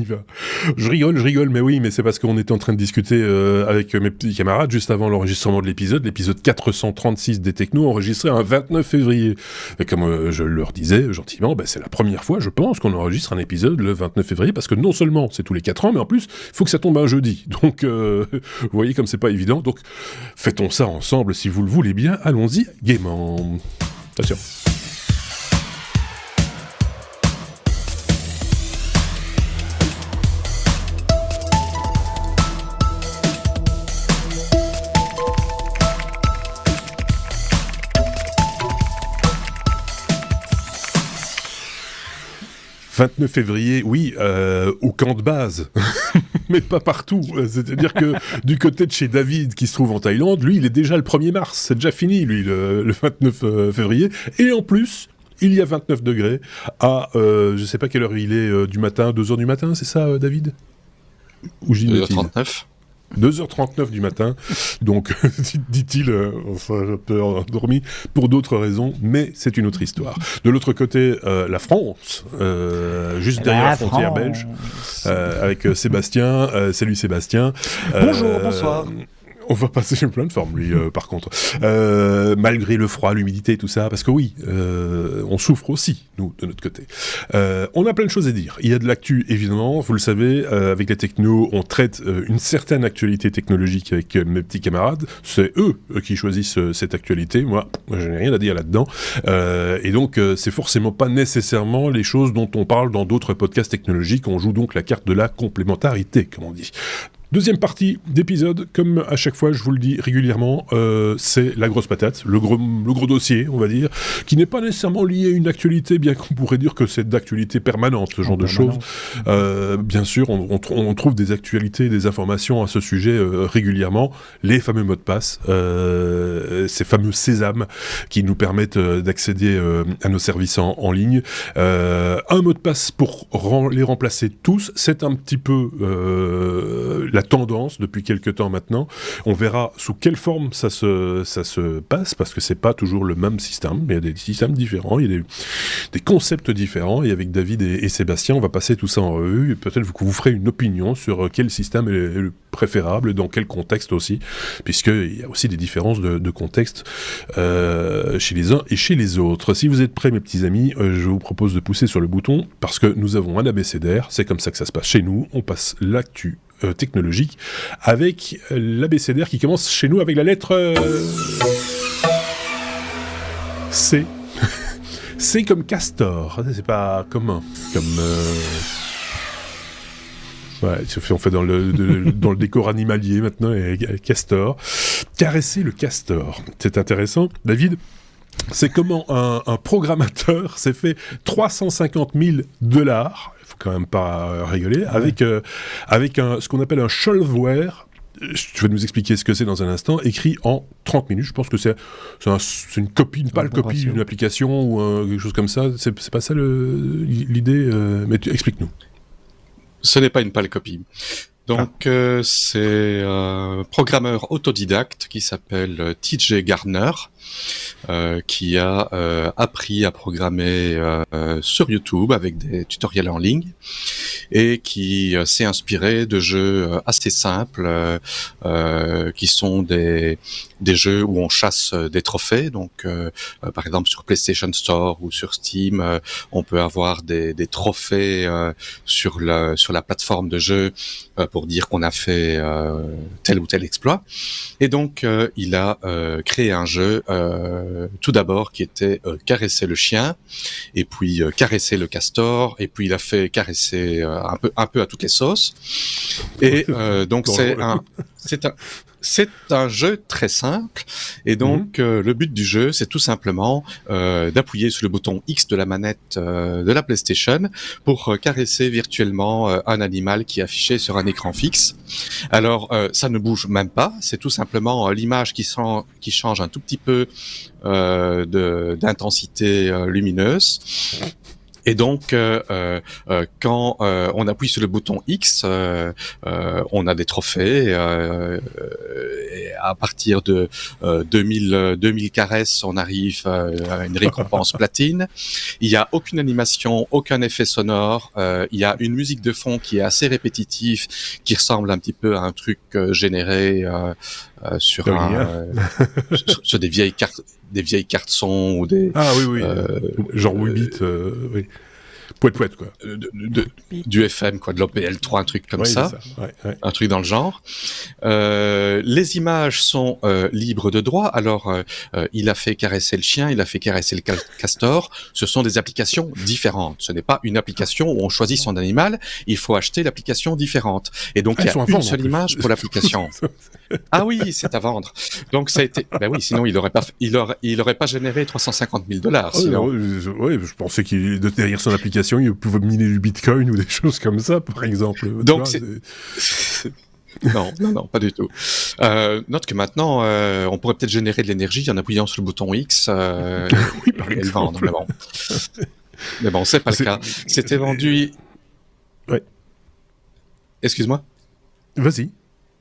va. Je rigole, mais oui, mais c'est parce qu'on était en train de discuter avec mes petits camarades juste avant l'enregistrement de l'épisode 436 des Technos, enregistré un 29 février. Et comme je leur disais gentiment, c'est la première fois, je pense, qu'on enregistre un épisode le 29 février, parce que non seulement c'est tous les 4 ans, mais en plus, il faut que ça tombe un jeudi. Donc, vous voyez comme c'est pas évident. Donc, fêtons ça ensemble si vous le voulez bien. Allons-y gaiement. Attention. « 29 février, oui, au camp de base, mais pas partout. C'est-à-dire que du côté de chez David, qui se trouve en Thaïlande, lui, il est déjà le 1er mars. C'est déjà fini, lui, le 29 février. Et en plus, il y a 29 degrés à, je sais pas quelle heure il est du matin, 2h du matin, c'est ça, David ? Ou 2h39. 2h39 du matin, donc dit-il, un peu endormi, pour d'autres raisons, mais c'est une autre histoire. De l'autre côté, la France, juste derrière la frontière belge, avec Sébastien. Salut Sébastien. Bonjour, bonsoir. On va passer une plein de formes, lui, par contre. Malgré le froid, l'humidité et tout ça, parce que oui, on souffre aussi, nous, de notre côté. On a plein de choses à dire. Il y a de l'actu, évidemment, vous le savez, avec les technos, on traite une certaine actualité technologique avec mes petits camarades. C'est eux qui choisissent cette actualité. Moi, je n'ai rien à dire là-dedans. Et donc, c'est forcément pas nécessairement les choses dont on parle dans d'autres podcasts technologiques. On joue donc la carte de la complémentarité, comme on dit. Deuxième partie d'épisode, comme à chaque fois je vous le dis régulièrement, c'est la grosse patate, le gros dossier, on va dire, qui n'est pas nécessairement lié à une actualité, bien qu'on pourrait dire que c'est d'actualité permanente, ce genre de choses. Bien sûr, on trouve des actualités, des informations à ce sujet régulièrement. Les fameux mots de passe, ces fameux sésames qui nous permettent d'accéder à nos services en ligne. Un mot de passe pour les remplacer tous, c'est un petit peu la tendance depuis quelques temps maintenant. On verra sous quelle forme ça se passe, parce que c'est pas toujours le même système. Il y a des systèmes différents, il y a des concepts différents, et avec David et Sébastien, on va passer tout ça en revue, et peut-être que vous ferez une opinion sur quel système est le préférable, dans quel contexte aussi, puisqu'il y a aussi des différences de contexte chez les uns et chez les autres. Si vous êtes prêts, mes petits amis, je vous propose de pousser sur le bouton, parce que nous avons un abécédaire, c'est comme ça que ça se passe chez nous, on passe l'actu technologique avec l'abécédaire qui commence chez nous avec la lettre C. C comme castor. C'est pas commun. Ouais, on fait dans le décor animalier maintenant, et castor. Caresser le castor. C'est intéressant. David, c'est comment un programmateur s'est fait $350,000. Faut quand même pas rigoler, avec ce qu'on appelle un shelfware. Tu vas nous expliquer ce que c'est dans un instant, écrit en 30 minutes. Je pense que c'est une copie, une pâle copie d'une application ou quelque chose comme ça. C'est pas ça l'idée, mais explique-nous. Ce n'est pas une pâle copie. Donc, c'est un programmeur autodidacte qui s'appelle TJ Gardner, qui a appris à programmer sur YouTube avec des tutoriels en ligne, et qui s'est inspiré de jeux assez simples, qui sont des jeux où on chasse des trophées. Donc, par exemple, sur PlayStation Store ou sur Steam, on peut avoir des trophées sur la plateforme de jeu pour dire qu'on a fait tel ou tel exploit. Et donc, il a créé un jeu tout d'abord qui était caresser le chien, et puis caresser le castor, et puis il a fait caresser un peu à toutes les sauces. Et donc c'est un jeu très simple, et donc le but du jeu, c'est tout simplement d'appuyer sur le bouton X de la manette de la PlayStation pour caresser virtuellement un animal qui est affiché sur un écran fixe. Alors ça ne bouge même pas, c'est tout simplement l'image qui change un tout petit peu d'intensité lumineuse. Et donc, quand on appuie sur le bouton X, on a des trophées à partir de 2000 caresses, on arrive à une récompense platine. Il y a aucune animation, aucun effet sonore. Il y a une musique de fond qui est assez répétitive, qui ressemble un petit peu à un truc généré sur sur des vieilles cartes son ou des genre 8 bits, oui. Pouet, quoi. Du FM, quoi, de l'OPL3, un truc comme ça. Ouais. Un truc dans le genre. Les images sont libres de droit. Alors, il a fait caresser le chien, il a fait caresser le castor. Ce sont des applications différentes. Ce n'est pas une application où on choisit son animal. Il faut acheter l'application différente. Et donc, il y a une seule image pour l'application. Ah oui, c'est à vendre. Donc, ça a été... Ben oui, sinon, il aurait pas généré $350,000. Sinon. Je pensais qu'il, derrière son application, il pouvait miner du Bitcoin ou des choses comme ça, par exemple. Donc, non, pas du tout. Note que maintenant, on pourrait peut-être générer de l'énergie en appuyant sur le bouton X oui, par et le vendre. Mais bon, c'est pas le cas. C'était vendu... Ouais. Excuse-moi. Vas-y.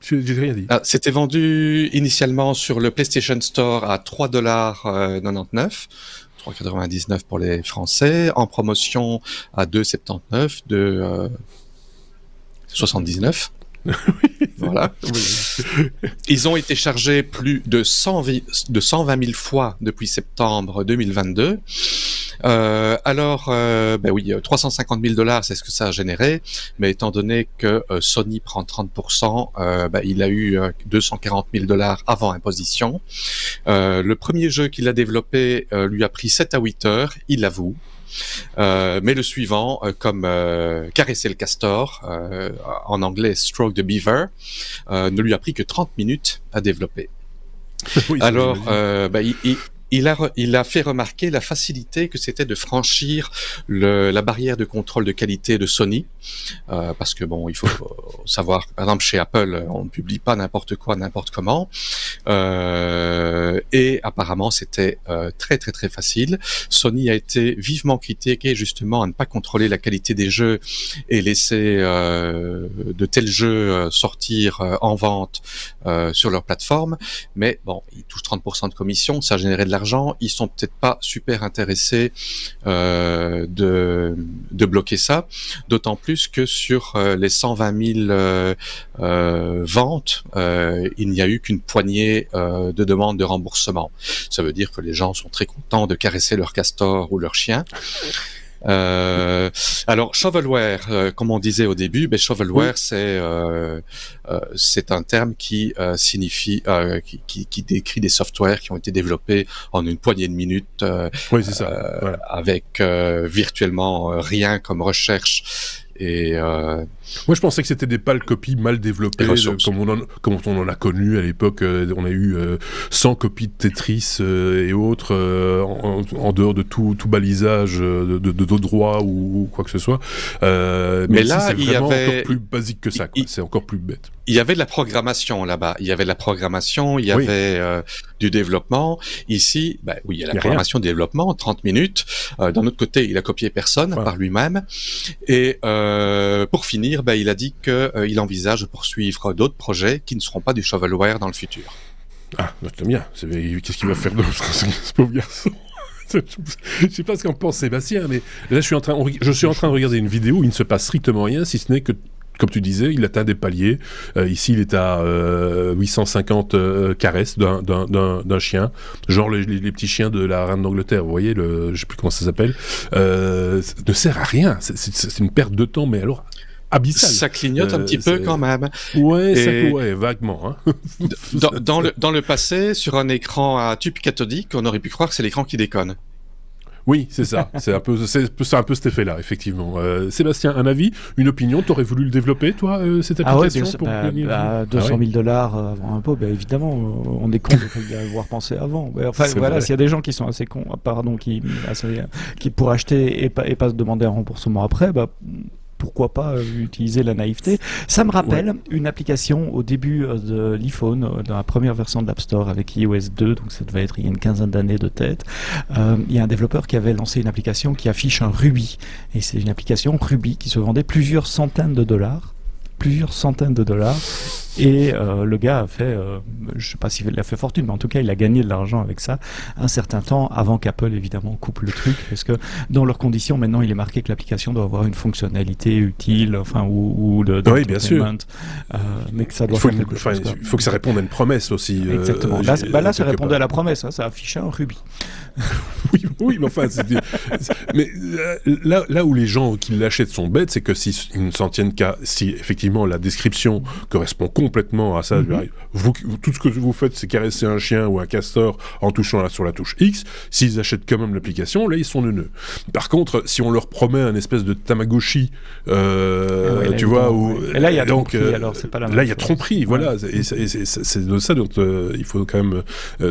J'ai rien dit. C'était vendu initialement sur le PlayStation Store à $3,99. 3,99 pour les Français, en promotion à 2,79 de 79. Voilà. Oui. Ils ont été chargés plus de 120 000 fois depuis septembre 2022. Alors, $350,000, c'est ce que ça a généré, mais étant donné que Sony prend 30%, il a eu $240,000 avant imposition. Le premier jeu qu'il a développé lui a pris 7 à 8 heures, il l'avoue. Mais le suivant, comme Caresser le castor, en anglais Stroke the Beaver, ne lui a pris que 30 minutes à développer. Oui, alors, il a fait remarquer la facilité que c'était de franchir la barrière de contrôle de qualité de Sony, parce que bon, il faut savoir, par exemple chez Apple, on ne publie pas n'importe quoi, n'importe comment, et apparemment c'était très très très facile. Sony a été vivement critiqué justement à ne pas contrôler la qualité des jeux et laisser de tels jeux sortir en vente sur leur plateforme, mais bon, ils touchent 30% de commission, ça a généré de l'argent. Ils sont peut-être pas super intéressés de bloquer ça, d'autant plus que sur les 120 000 ventes, il n'y a eu qu'une poignée de demandes de remboursement. Ça veut dire que les gens sont très contents de caresser leur castor ou leur chien. Alors shovelware, comme on disait au début, shovelware c'est un terme qui signifie, qui décrit des softwares qui ont été développés en une poignée de minutes, c'est ça. Voilà. Avec virtuellement rien comme recherche. Et moi je pensais que c'était des pâles copies mal développées, comme on en a connu à l'époque. On a eu 100 copies de Tetris et autres en dehors de tout balisage de droit ou quoi que ce soit. Mais là, c'est vraiment encore plus basique que ça. C'est encore plus bête. Il y avait de la programmation là-bas. Il y avait avait du développement. Ici, il y a la programmation, développement, 30 minutes. D'un autre côté, il a copié personne par lui-même. Et pour finir, il a dit qu'il envisage de poursuivre d'autres projets qui ne seront pas du shovelware dans le futur. Ah, j'aime bien. Qu'est-ce qu'il va faire d'autre, ce pauvre garçon? Je sais pas ce qu'en pense Sébastien, mais là je suis en train de regarder une vidéo où il ne se passe strictement rien, si ce n'est que, comme tu disais, il atteint des paliers. Ici, il est à 850 caresses d'un chien, genre les petits chiens de la reine d'Angleterre. Vous voyez, je sais plus comment ça s'appelle. Ne sert à rien. C'est une perte de temps, mais alors abyssale. Ça clignote un petit peu quand même. Ouais, vaguement. Hein. Dans le passé, sur un écran à tube cathodique, on aurait pu croire que c'est l'écran qui déconne. Oui, c'est ça. C'est un peu cet effet-là, effectivement. Sébastien, un avis, une opinion, t'aurais voulu le développer, toi, cette application pour $200,000 avant un pot, évidemment, on est con de y avoir pensé avant. Enfin, voilà, s'il y a des gens qui sont assez cons, qui pour acheter et pas se demander un remboursement après, pourquoi pas utiliser la naïveté. Ça me rappelle une application au début de l'iPhone, dans la première version de l'App Store avec iOS 2, donc ça devait être il y a une quinzaine d'années de tête. Il y a un développeur qui avait lancé une application qui affiche un rubis. Et c'est une application rubis qui se vendait plusieurs centaines de dollars. Et le gars a fait, je sais pas s'il a fait fortune, mais en tout cas il a gagné de l'argent avec ça un certain temps avant qu'Apple évidemment coupe le truc, parce que dans leurs conditions maintenant il est marqué que l'application doit avoir une fonctionnalité utile, enfin ou de oui, bien sûr. Mais que ça doit faire quelque chose. Il faut que ça réponde à une promesse aussi. Exactement. Là, ça répondait à la promesse, hein, ça affichait un rubis. oui, mais enfin, mais là où les gens qui l'achètent sont bêtes, c'est que s'ils ne s'en tiennent qu'à si effectivement la description correspond complètement à ça, tout ce que vous faites, c'est caresser un chien ou un castor en touchant sur la touche X. S'ils achètent quand même l'application, là ils sont neuneux. Par contre, si on leur promet un espèce de Tamagotchi, tu vois, et là il y a tromperie, alors c'est pas la même. Là il y a tromperie, voilà, et c'est de ça dont il faut quand même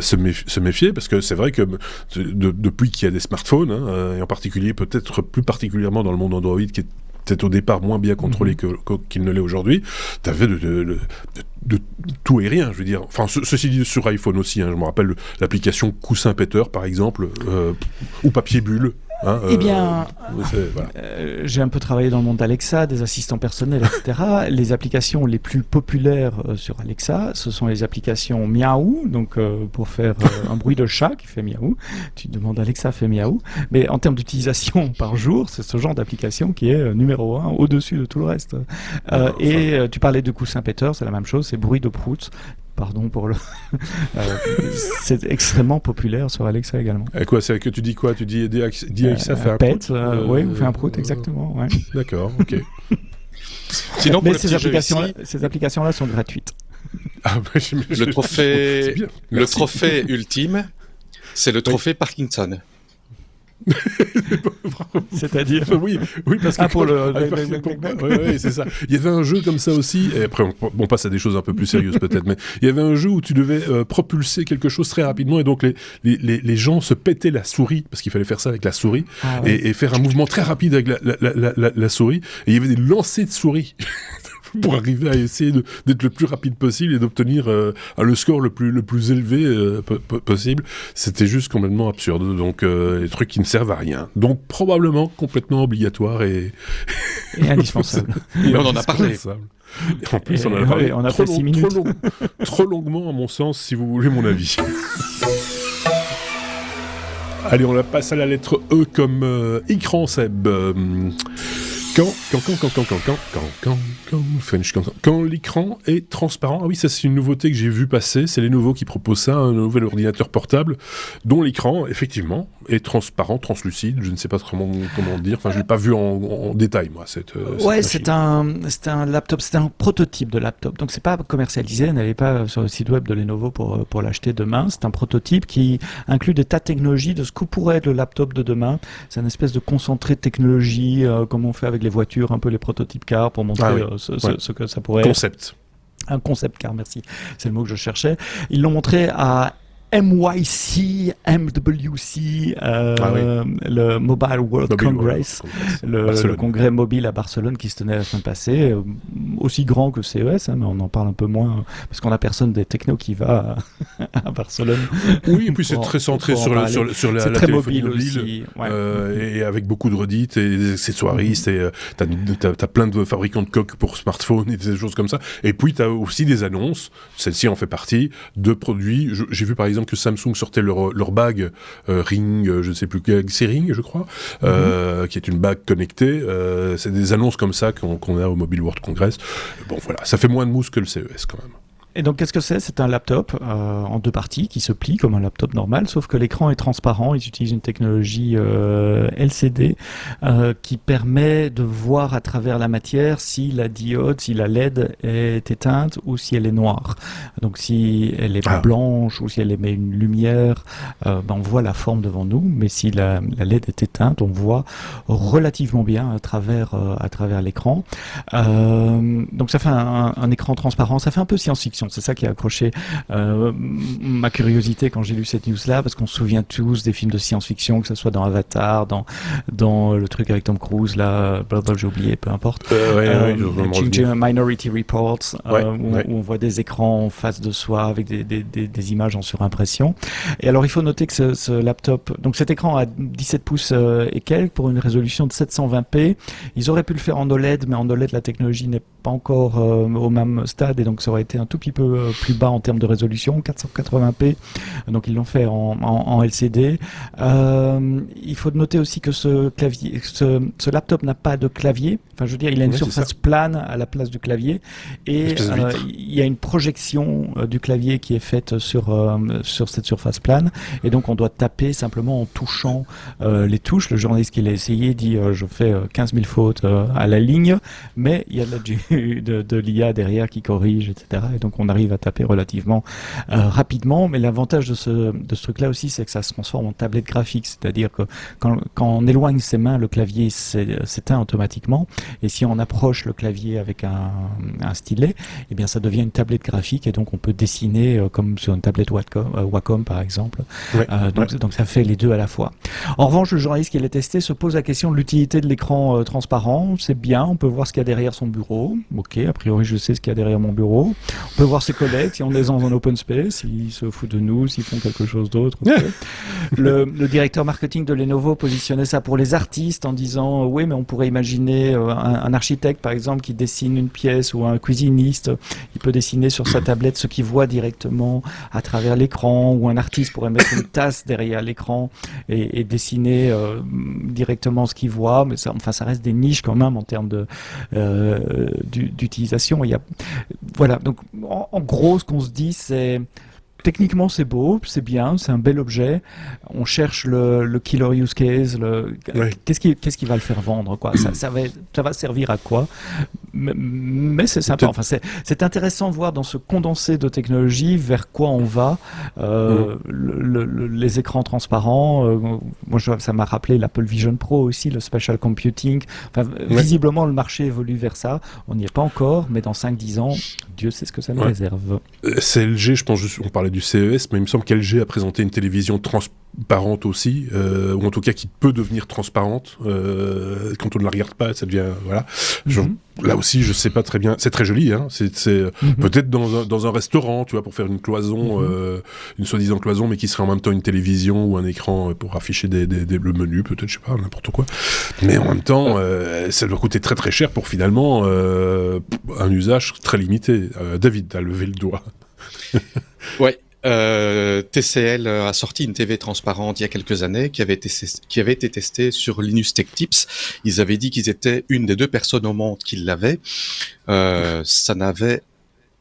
se méfier, parce que c'est vrai que depuis qu'il y a des smartphones, et en particulier, peut-être plus particulièrement dans le monde Android, qui est peut-être au départ moins bien contrôlé qu'il ne l'est aujourd'hui, t'avais de tout et rien, je veux dire. Enfin, ceci dit, sur iPhone aussi, je me rappelle l'application Coussin Péteur, par exemple, ou Papier Bulle. Eh bien, j'ai un peu travaillé dans le monde d'Alexa, des assistants personnels, etc. Les applications les plus populaires sur Alexa, ce sont les applications Miaou, donc pour faire un bruit de chat qui fait Miaou. Tu demandes Alexa fait Miaou, mais en termes d'utilisation par jour, c'est ce genre d'application qui est numéro 1 au-dessus de tout le reste. Tu parlais de Coussin Péteur, c'est la même chose, c'est bruit de prout. Pardon pour le. C'est extrêmement populaire sur Alexa également. Et quoi, c'est que tu dis quoi? Tu dis Alexa fait un prout? Oui, ou fait un prout, exactement. Ouais. D'accord, ok. Sinon, pour mais ces applications-là sont gratuites. Le trophée ultime, c'est le trophée Parkinson. C'est-à-dire oui, parce que pour le oui, c'est ça. Il y avait un jeu comme ça aussi, et après on passe à des choses un peu plus sérieuses peut-être, mais il y avait un jeu où tu devais propulser quelque chose très rapidement, et donc les gens se pétaient la souris, parce qu'il fallait faire ça avec la souris, et faire un mouvement très rapide avec la souris, et il y avait des lancers de souris pour arriver à essayer d'être le plus rapide possible et d'obtenir le score le plus élevé possible. C'était juste complètement absurde. Donc, des trucs qui ne servent à rien. Donc, probablement complètement obligatoire et indispensable. Et on en a parlé. En plus, on en a parlé on a fait 6 minutes. Trop longuement, à mon sens, si vous voulez mon avis. Allez, on la passe à la lettre E comme écran, Seb. Quand l'écran est transparent, ah oui, ça c'est une nouveauté que j'ai vu passer, c'est les nouveaux qui proposent ça, un nouvel ordinateur portable dont l'écran, effectivement, est transparent, translucide, je ne sais pas comment dire, enfin je l'ai pas vu en détail, moi, cette c'est un laptop, c'est un prototype de laptop, donc c'est pas commercialisé, n'allez pas sur le site web de Lenovo pour l'acheter demain, c'est un prototype qui inclut des tas de technologies de ce que pourrait être le laptop de demain, c'est une espèce de concentré de technologie, comme on fait avec les voitures, un peu les prototypes cars pour montrer ce que ça pourrait être. Un concept car, merci, c'est le mot que je cherchais. Ils l'ont montré à MWC, le Mobile World Congress, le congrès mobile à Barcelone qui se tenait la semaine passée, aussi grand que CES, mais on en parle un peu moins parce qu'on a personne des technos qui va à Barcelone. Oui, et puis c'est très centré sur la téléphonie mobile aussi, et avec beaucoup de redites et des accessoiristes, et t'as plein de fabricants de coques pour smartphones et des choses comme ça. Et puis t'as aussi des annonces, celle-ci en fait partie, de produits. J'ai vu par exemple que Samsung sortait leur bague Ring, je ne sais plus, c'est Ring je crois, qui est une bague connectée. C'est des annonces comme ça qu'on a au Mobile World Congress. Bon voilà, ça fait moins de mousse que le CES quand même. Et donc, qu'est-ce que c'est? C'est un laptop en 2 parties qui se plie comme un laptop normal, sauf que l'écran est transparent. Ils utilisent une technologie LCD qui permet de voir à travers la matière si la diode, si la LED est éteinte ou si elle est noire. Donc, si elle est blanche ou si elle émet une lumière, on voit la forme devant nous. Mais si la LED est éteinte, on voit relativement bien à travers l'écran. Donc, ça fait un écran transparent. Ça fait un peu science-fiction. science-fiction. C'est ça qui a accroché ma curiosité quand j'ai lu cette news-là, parce qu'on se souvient tous des films de science-fiction, que ce soit dans Avatar, dans le truc avec Tom Cruise, là, blablabla, j'ai oublié, peu importe. Minority Reports, où on voit des écrans en face de soi avec des images en surimpression. Et alors, il faut noter que ce laptop, donc cet écran a 17 pouces et quelques pour une résolution de 720p. Ils auraient pu le faire en OLED, mais en OLED, la technologie n'est pas encore au même stade, et donc ça aurait été un tout petit peu plus bas en termes de résolution, 480p. Donc ils l'ont fait en LCD. Il faut noter aussi que ce laptop n'a pas de clavier. Enfin, je veux dire, il a une surface plane à la place du clavier, et il y a une projection du clavier qui est faite sur cette surface plane, et donc on doit taper simplement en touchant les touches. Le journaliste qui l'a essayé dit je fais 15 000 fautes à la ligne, mais il y a de l'IA derrière qui corrige, etc. Et donc on arrive à taper relativement rapidement. Mais l'avantage de ce truc-là aussi, c'est que ça se transforme en tablette graphique, c'est-à-dire que quand on éloigne ses mains, le clavier s'éteint automatiquement, et si on approche le clavier avec un stylet, eh bien ça devient une tablette graphique, et donc on peut dessiner comme sur une tablette Wacom par exemple. Donc ça fait les deux à la fois. En revanche, le journaliste qui l'a testé se pose la question de l'utilité de l'écran transparent. C'est bien, on peut voir ce qu'il y a derrière son bureau. Ok, a priori je sais ce qu'il y a derrière mon bureau. On peut voir ses collègues, si on est dans un open space, s'ils se foutent de nous, s'ils font quelque chose d'autre. Okay. Le directeur marketing de Lenovo positionnait ça pour les artistes en disant oui, mais on pourrait imaginer un architecte par exemple qui dessine une pièce, ou un cuisiniste, il peut dessiner sur sa tablette ce qu'il voit directement à travers l'écran, ou un artiste pourrait mettre une tasse derrière l'écran et dessiner directement ce qu'il voit, mais ça reste des niches quand même en termes d'utilisation. Voilà, donc en gros ce qu'on se dit, c'est techniquement c'est beau, c'est bien, c'est un bel objet. On cherche le killer use case, qu'est-ce qui va le faire vendre, quoi. Ça va servir à quoi? Mais c'est sympa. Enfin, c'est intéressant de voir dans ce condensé de technologies vers quoi on va. Les écrans transparents. Moi, ça m'a rappelé l'Apple Vision Pro aussi, le spatial computing. Enfin, visiblement, le marché évolue vers ça. On n'y est pas encore, mais dans 5-10 ans, Dieu sait ce que ça nous réserve. C'est LG, je pense, on parlait du CES, mais il me semble qu'LG a présenté une télévision transparente aussi, ou en tout cas qui peut devenir transparente. Quand on ne la regarde pas, ça devient... Voilà. Là aussi, je sais pas très bien. C'est très joli, hein. C'est peut-être dans un restaurant, tu vois, pour faire une cloison, une soi-disant cloison, mais qui serait en même temps une télévision ou un écran pour afficher le menu, peut-être, je sais pas, n'importe quoi. Mais en même temps, ça doit coûter très très cher pour finalement un usage très limité. David, t'as levé le doigt. Ouais. TCL a sorti une TV transparente il y a quelques années qui avait été testée sur Linus Tech Tips. Ils avaient dit qu'ils étaient une des 2 personnes au monde qui l'avaient. Ça n'avait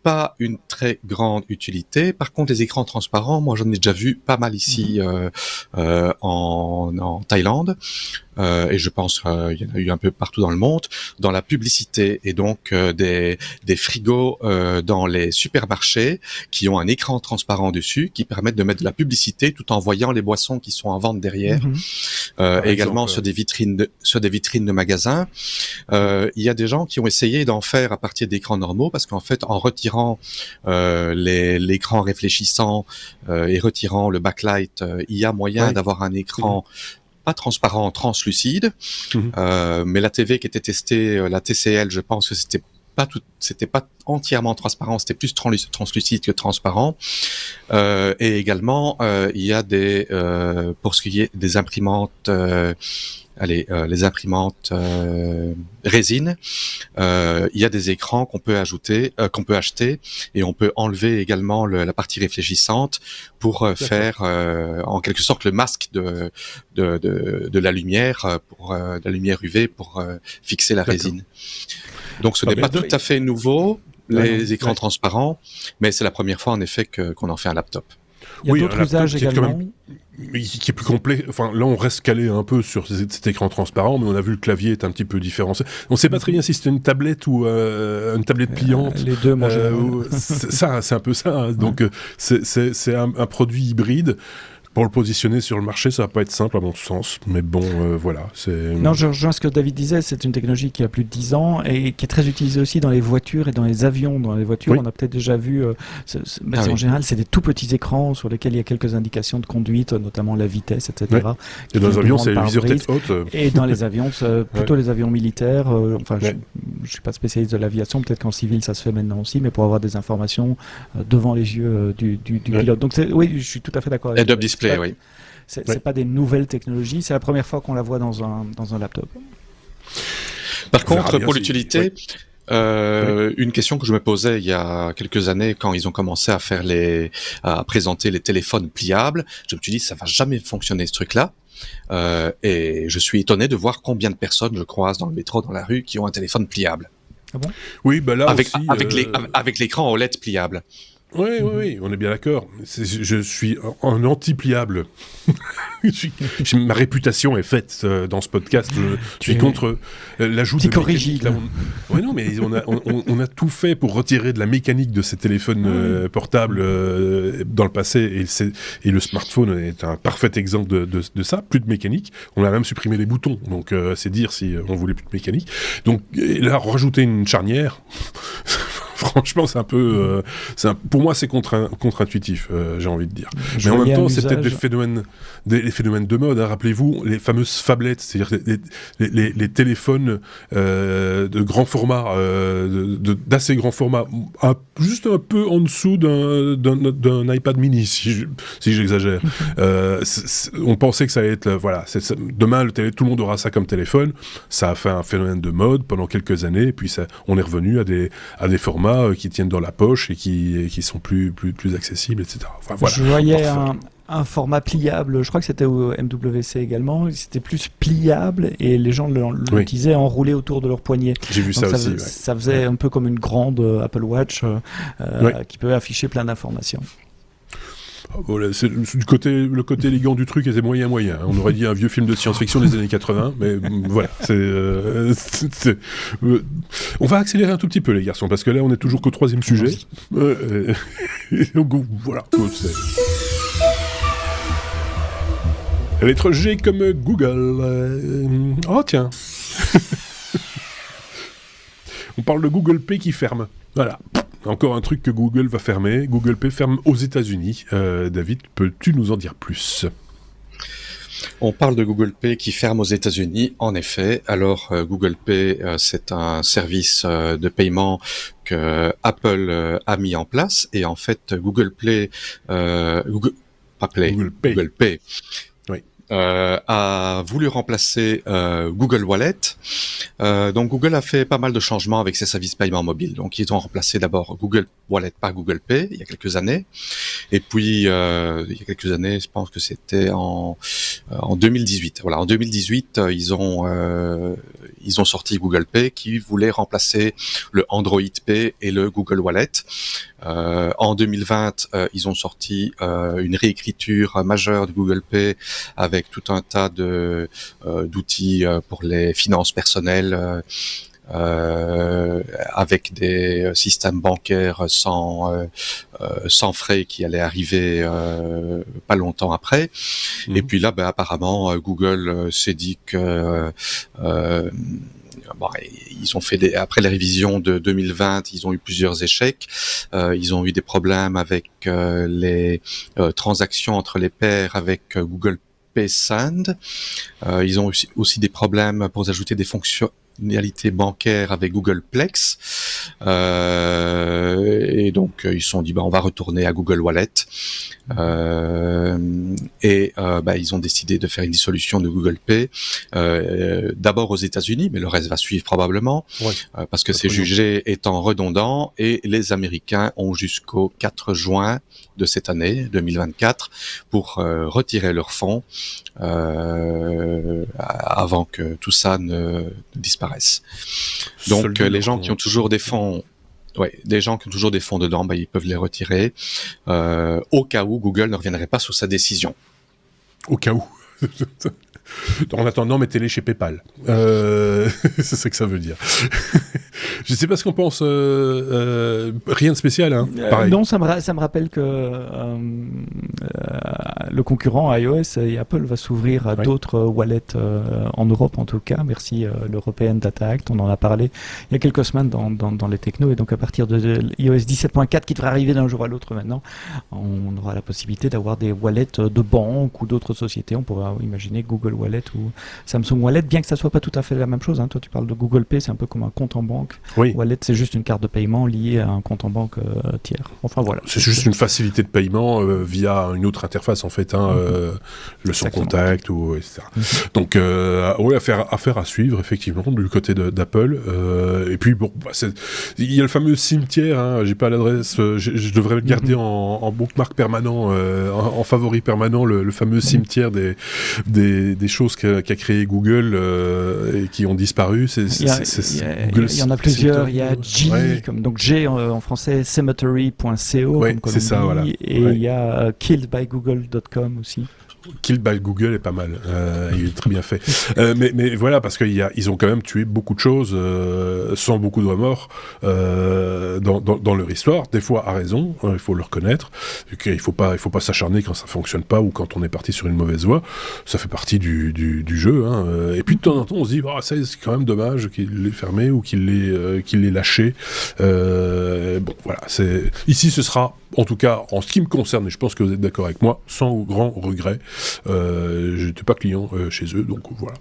pas une très grande utilité. Par contre, les écrans transparents, moi j'en ai déjà vu pas mal ici en Thaïlande. Et je pense qu'il y en a eu un peu partout dans le monde, dans la publicité, et donc des frigos dans les supermarchés qui ont un écran transparent dessus qui permettent de mettre de la publicité tout en voyant les boissons qui sont en vente derrière. Également sur des vitrines de magasins. Il y a des gens qui ont essayé d'en faire à partir d'écrans normaux, parce qu'en fait, en retirant l'écran réfléchissant et retirant le backlight, il y a moyen d'avoir un écran pas transparent, translucide. Mais la TV qui était testée, la TCL, je pense que c'était pas entièrement transparent, c'était plus translucide que transparent. Et également, il y a pour ce qui est des imprimantes, les imprimantes résine, il y a des écrans qu'on peut acheter, et on peut enlever également la partie réfléchissante pour faire en quelque sorte le masque de la lumière, pour la lumière UV, pour fixer la résine. Donc ce n'est pas tout à fait nouveau, les écrans transparents, mais c'est la première fois en effet qu'on en fait un laptop. Il y a d'autres usages également. Qui est plus complet. Enfin, là, on reste calé un peu sur cet écran transparent, mais on a vu le clavier est un petit peu différencié. On ne sait pas très bien si c'était une tablette ou une tablette pliante. Les deux, moi, c'est un peu ça. Hein. Donc, c'est un produit hybride pour le positionner sur le marché, ça va pas être simple à mon sens. Mais bon, voilà. Non, je rejoins ce que David disait. C'est une technologie qui a plus de 10 ans et qui est très utilisée aussi dans les voitures et dans les avions. Dans les voitures, on a peut-être déjà vu. En général, c'est des tout petits écrans sur lesquels il y a quelques indications de conduite, notamment la vitesse, etc. Ouais. Et dans les avions, c'est les viseurs tête haute. Et dans les avions, plutôt les avions militaires. Je suis pas spécialiste de l'aviation. Peut-être qu'en civil, ça se fait maintenant aussi, mais pour avoir des informations devant les yeux du pilote. Donc oui, je suis tout à fait d'accord avec Head-up display, oui. C'est pas des nouvelles technologies, c'est la première fois qu'on la voit dans un laptop. Par contre, pour l'utilité, une question que je me posais il y a quelques années quand ils ont commencé à présenter les téléphones pliables, je me suis dit ça va jamais fonctionner ce truc-là. Et je suis étonné de voir combien de personnes je croise dans le métro, dans la rue, qui ont un téléphone pliable. Ah bon ? Oui, bah là aussi, avec l'écran OLED pliable. Oui, on est bien d'accord. Je suis un anti-pliable. Ma réputation est faite dans ce podcast. Je suis contre l'ajout de mécanique. Oui, non, mais on a tout fait pour retirer de la mécanique de ces téléphones portables dans le passé. Et le smartphone est un parfait exemple de ça. Plus de mécanique. On a même supprimé les boutons. Donc, c'est dire si on voulait plus de mécanique. Donc, là, rajouter une charnière... Franchement, c'est un peu... pour moi, c'est contre-intuitif, j'ai envie de dire. Mais en même temps, c'est peut-être des phénomènes de mode. Hein. Rappelez-vous, les fameuses phablettes, c'est-à-dire les téléphones de grand format, d'assez grand format, juste un peu en dessous d'un iPad mini, si j'exagère. On pensait que ça allait être... Voilà, demain, tout le monde aura ça comme téléphone. Ça a fait un phénomène de mode pendant quelques années, et puis on est revenu à des formats qui tiennent dans la poche et qui sont plus accessibles, etc. Enfin, voilà. Je voyais un format pliable, je crois que c'était au MWC également, c'était plus pliable et les gens l'utilisaient enroulé autour de leur poignet. J'ai vu ça aussi. Ça faisait un peu comme une grande Apple Watch qui peut afficher plein d'informations. Voilà, le côté élégant du truc était moyen. On aurait dit un vieux film de science-fiction des années 80, mais voilà. On va accélérer un tout petit peu, les garçons, parce que là, on est toujours qu'au 3e sujet. Donc, voilà. La lettre G comme Google. Oh, tiens. On parle de Google Pay qui ferme. Voilà. Encore un truc que Google va fermer. Google Pay ferme aux États-Unis. David, peux-tu nous en dire plus ? On parle de Google Pay qui ferme aux États-Unis, en effet. Alors, Google Pay, c'est un service de paiement que Apple a mis en place. Et en fait, Google Pay. Oui. A voulu remplacer Google Wallet. Donc Google a fait pas mal de changements avec ses services paiement mobile. Donc ils ont remplacé d'abord Google Wallet par Google Pay il y a quelques années. Et puis il y a quelques années, je pense que c'était en 2018. Voilà, en 2018, ils ont sorti Google Pay qui voulait remplacer le Android Pay et le Google Wallet. En 2020, ils ont sorti une réécriture majeure de Google Pay avec tout un tas d'outils pour les finances personnelles, avec des systèmes bancaires sans frais qui allaient arriver pas longtemps après. Et puis là, apparemment, Google s'est dit que ils ont fait après les révisions de 2020, ils ont eu plusieurs échecs. Ils ont eu des problèmes avec les transactions entre les pairs avec Google Pay Send. Ils ont aussi des problèmes pour ajouter des fonctionnalités bancaires avec Google Plex. Et donc ils se sont dit on va retourner à Google Wallet. Ils ont décidé de faire une dissolution de Google Pay d'abord aux États-Unis, mais le reste va suivre probablement, parce que c'est jugé étant redondant, et les Américains ont jusqu'au 4 juin de cette année 2024 pour retirer leurs fonds avant que tout ça ne disparaisse. Donc les gens qui ont toujours des fonds dedans, ils peuvent les retirer au cas où Google ne reviendrait pas sur sa décision. Au cas où. En attendant, mettez-les chez PayPal. C'est ça que ça veut dire. Je sais pas ce qu'on pense. Rien de spécial, hein. Pareil. Non, ça me rappelle que le concurrent iOS et Apple va s'ouvrir à d'autres wallets en Europe en tout cas. Merci l'European Data Act. On en a parlé il y a quelques semaines dans les technos. Et donc à partir de iOS 17.4 qui devrait arriver d'un jour à l'autre maintenant, on aura la possibilité d'avoir des wallets de banques ou d'autres sociétés. On pourra imaginer Google Wallet ou Samsung Wallet, bien que ça soit pas tout à fait la même chose. Hein. Toi, tu parles de Google Pay, c'est un peu comme un compte en banque. Oui. Wallet, c'est juste une carte de paiement liée à un compte en banque tiers. Enfin voilà. C'est juste une facilité de paiement via une autre interface en fait, hein, le son contact ou etc. Donc ouais, affaire à suivre effectivement du côté d'Apple. Et puis bon, il y a le fameux cimetière. Hein, j'ai pas l'adresse. Je devrais le garder en bookmark permanent, en favori permanent, le fameux cimetière des choses qu'a créé Google et qui ont disparu. Il y en a plusieurs. Il y a G, donc G en français, cemetery.co, ouais, c'est ça, voilà. Et il y a killedbygoogle.com aussi. Killed by Google est pas mal, il est très bien fait. Mais voilà, parce qu'ils ont quand même tué beaucoup de choses sans beaucoup de remords dans leur histoire. Des fois à raison, il faut le reconnaître. Il faut pas s'acharner quand ça fonctionne pas ou quand on est parti sur une mauvaise voie. Ça fait partie du jeu. Hein. Et puis de temps en temps, on se dit, ça c'est quand même dommage qu'il l'ait fermé ou qu'il l'ait lâché. Bon, voilà. Ici, ce sera, en tout cas, en ce qui me concerne, et je pense que vous êtes d'accord avec moi, sans grand regret. J'étais pas client chez eux, donc voilà.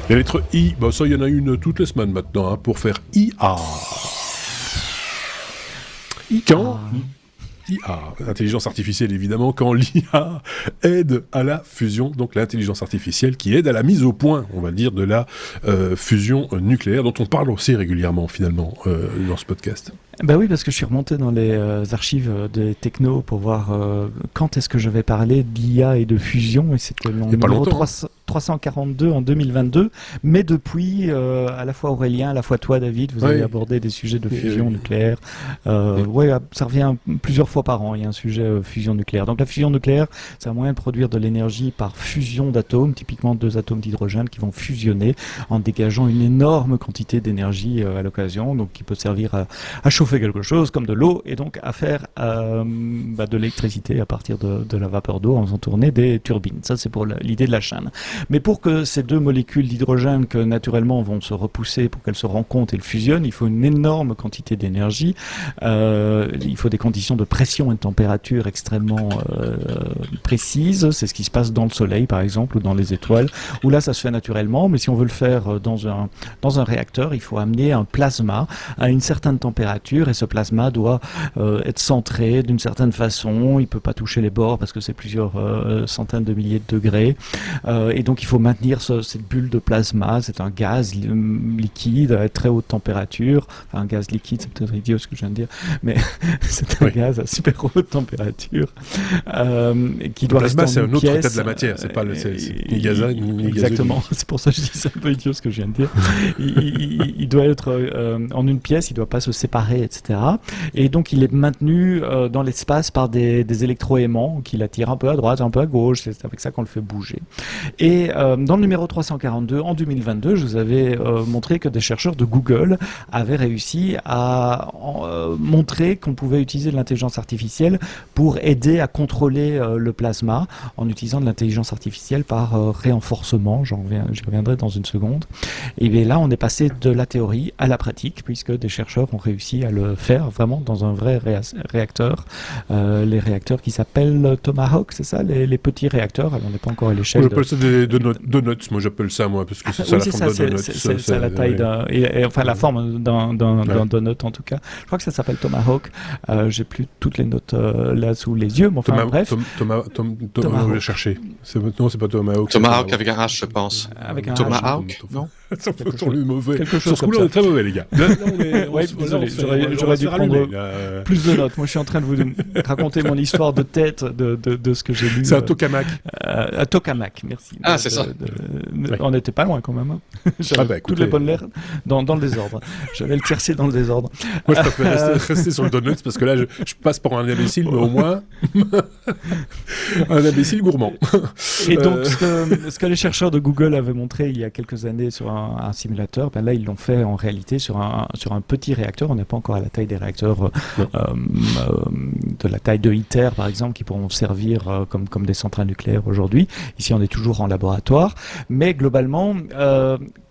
La lettre I, ça il y en a une toutes les semaines maintenant, hein, pour faire IA. Quand IA, intelligence artificielle évidemment, quand l'IA aide à la fusion, donc l'intelligence artificielle qui aide à la mise au point, on va dire, de la fusion nucléaire, dont on parle aussi régulièrement finalement dans ce podcast. Ben oui, parce que je suis remonté dans les archives des technos pour voir quand est-ce que je vais parler d'IA et de fusion, et c'était le numéro 342 en 2022, mais depuis, à la fois Aurélien, à la fois toi David, vous avez abordé des sujets de fusion nucléaire. Ouais, ça revient plusieurs fois par an, il y a un sujet fusion nucléaire. Donc la fusion nucléaire, c'est un moyen de produire de l'énergie par fusion d'atomes, typiquement 2 atomes d'hydrogène qui vont fusionner en dégageant une énorme quantité d'énergie à l'occasion, donc qui peut servir à chauffer quelque chose comme de l'eau et donc à faire de l'électricité à partir de la vapeur d'eau en faisant tourner des turbines. Ça c'est pour l'idée de la chaîne. Mais pour que ces 2 molécules d'hydrogène que naturellement vont se repousser, pour qu'elles se rencontrent et elles fusionnent, il faut une énorme quantité d'énergie. Il faut des conditions de pression et de température extrêmement précises. C'est ce qui se passe dans le Soleil par exemple ou dans les étoiles, où là ça se fait naturellement, mais si on veut le faire dans un réacteur, il faut amener un plasma à une certaine température et ce plasma doit être centré d'une certaine façon. Il peut pas toucher les bords parce que c'est plusieurs centaines de milliers de degrés. Et donc il faut maintenir cette bulle de plasma. C'est un gaz liquide à très haute température. Enfin, un gaz liquide, c'est peut-être idiot ce que je viens de dire, mais c'est un gaz à super haute température qui doit rester en une pièce. Le plasma, c'est un autre état de la matière. C'est pas ni gaz ni exactement. C'est pour ça que je dis c'est un peu idiot ce que je viens de dire. Il doit être en une pièce. Il doit pas se séparer, etc. Et donc il est maintenu dans l'espace par des électroaimants qui l'attirent un peu à droite, un peu à gauche. C'est avec ça qu'on le fait bouger. Et dans le numéro 342, en 2022, je vous avais montré que des chercheurs de Google avaient réussi à montrer qu'on pouvait utiliser de l'intelligence artificielle pour aider à contrôler le plasma en utilisant de l'intelligence artificielle par réenforcement. J'y reviendrai dans une seconde. Et bien là, on est passé de la théorie à la pratique, puisque des chercheurs ont réussi à le faire vraiment dans un vrai réacteur. Les réacteurs qui s'appellent Tomahawk, c'est ça, les petits réacteurs. Alors, on n'est pas encore à l'échelle. On appelle ça des donuts, moi j'appelle ça, parce que c'est ça la forme d'un donut. C'est la taille enfin la forme d'un donut en tout cas. Je crois que ça s'appelle Tomahawk. J'ai plus toutes les notes là sous les yeux, mais enfin bref. Tomahawk, je vais chercher. Non, c'est pas Tomahawk. Tomahawk avec un H, je pense. Avec un Tomahawk, non? Ça peut être le mauvais. Quelque chose sur ce coup-là, on est très mauvais, les gars. Désolé, j'aurais dû prendre plus de notes. Moi, je suis en train de vous raconter mon histoire de tête de ce que j'ai lu. C'est un tokamak. Un tokamak, merci. Ah, c'est ça. On n'était pas loin quand même. J'avais toutes les bonnes lettres dans le désordre. J'avais le tiercé dans le désordre. Moi, je préfère rester sur le donut parce que là, je passe pour un imbécile, mais au moins un imbécile gourmand. Et donc, ce que les chercheurs de Google avaient montré il y a quelques années sur un simulateur, là ils l'ont fait en réalité sur un petit réacteur. On n'est pas encore à la taille des réacteurs de la taille de ITER par exemple, qui pourront servir comme des centrales nucléaires aujourd'hui. Ici on est toujours en laboratoire, mais globalement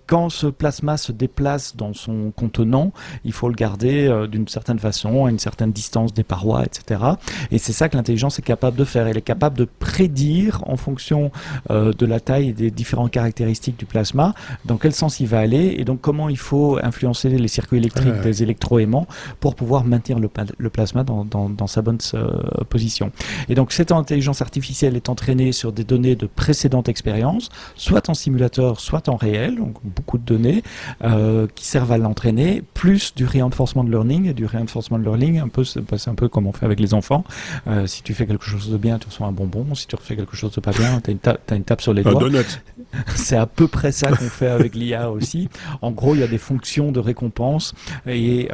quand ce plasma se déplace dans son contenant, il faut le garder d'une certaine façon, à une certaine distance des parois, etc. Et c'est ça que l'intelligence est capable de faire. Elle est capable de prédire, en fonction de la taille et des différentes caractéristiques du plasma, dans quel sens il va aller, et donc comment il faut influencer les circuits électriques des électroaimants pour pouvoir maintenir le plasma dans sa bonne position. Et donc cette intelligence artificielle est entraînée sur des données de précédentes expériences, soit en simulateur, soit en réel, donc beaucoup de données qui servent à l'entraîner, plus du reinforcement learning. Et du reinforcement learning, c'est un peu comme on fait avec les enfants. Si tu fais quelque chose de bien, tu reçois un bonbon. Si tu refais quelque chose de pas bien, t'as une tape sur les doigts. C'est à peu près ça qu'on fait avec l'IA aussi. En gros, il y a des fonctions de récompense, et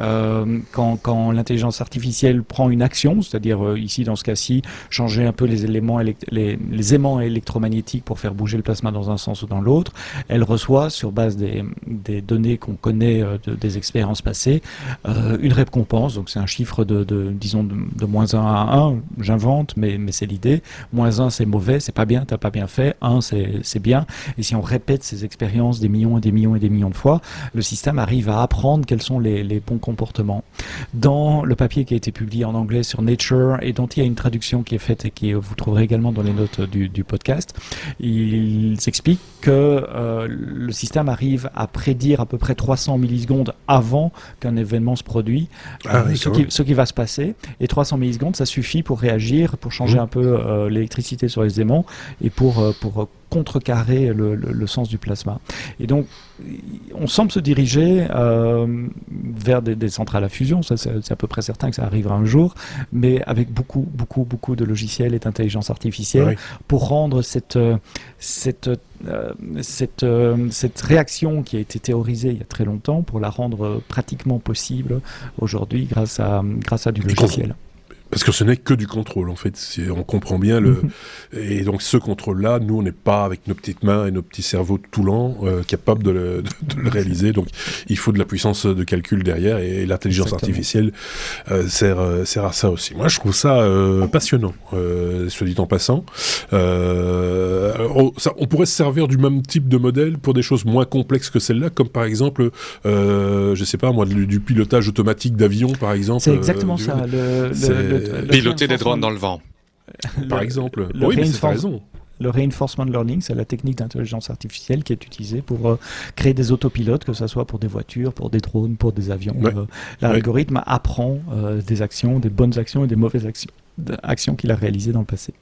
quand l'intelligence artificielle prend une action, c'est-à-dire ici dans ce cas-ci, changer un peu les aimants électromagnétiques pour faire bouger le plasma dans un sens ou dans l'autre, elle reçoit sur base des données qu'on connaît des expériences passées, une récompense. Donc c'est un chiffre disons de moins 1 à 1, j'invente, mais c'est l'idée. Moins 1 c'est mauvais, c'est pas bien, t'as pas bien fait. 1 c'est bien. Et si on répète ces expériences des millions et des millions et des millions de fois, le système arrive à apprendre quels sont les bons comportements. Dans le papier qui a été publié en anglais sur Nature, et dont il y a une traduction qui est faite et qui vous trouverez également dans les notes du podcast, ils expliquent que le système arrive à prédire à peu près 300 millisecondes avant qu'un événement se produise ce qui va se passer. Et 300 millisecondes, ça suffit pour réagir, pour changer un peu l'électricité sur les aimants, et pour contrecarrer le sens du plasma. Et donc, on semble se diriger vers des centrales à fusion. Ça, c'est à peu près certain que ça arrivera un jour, mais avec beaucoup de logiciels et d'intelligence artificielle pour rendre cette réaction qui a été théorisée il y a très longtemps, pour la rendre pratiquement possible aujourd'hui grâce à du logiciel. Parce que ce n'est que du contrôle, en fait. On comprend bien le... Et donc, ce contrôle-là, nous, on n'est pas, avec nos petites mains et nos petits cerveaux tout lents, capables de le réaliser. Donc, il faut de la puissance de calcul derrière, et l'intelligence artificielle sert à ça aussi. Moi, je trouve ça passionnant, soit dit en passant. On pourrait se servir du même type de modèle pour des choses moins complexes que celle-là, comme par exemple, je sais pas moi, du pilotage automatique d'avions, par exemple. C'est exactement ça. Piloter des drones dans le vent. Par exemple. Oui, mais c'est raison. Le reinforcement learning, c'est la technique d'intelligence artificielle qui est utilisée pour créer des autopilotes, que ce soit pour des voitures, pour des drones, pour des avions. L'algorithme apprend des actions, des bonnes actions et des mauvaises actions qu'il a réalisées dans le passé.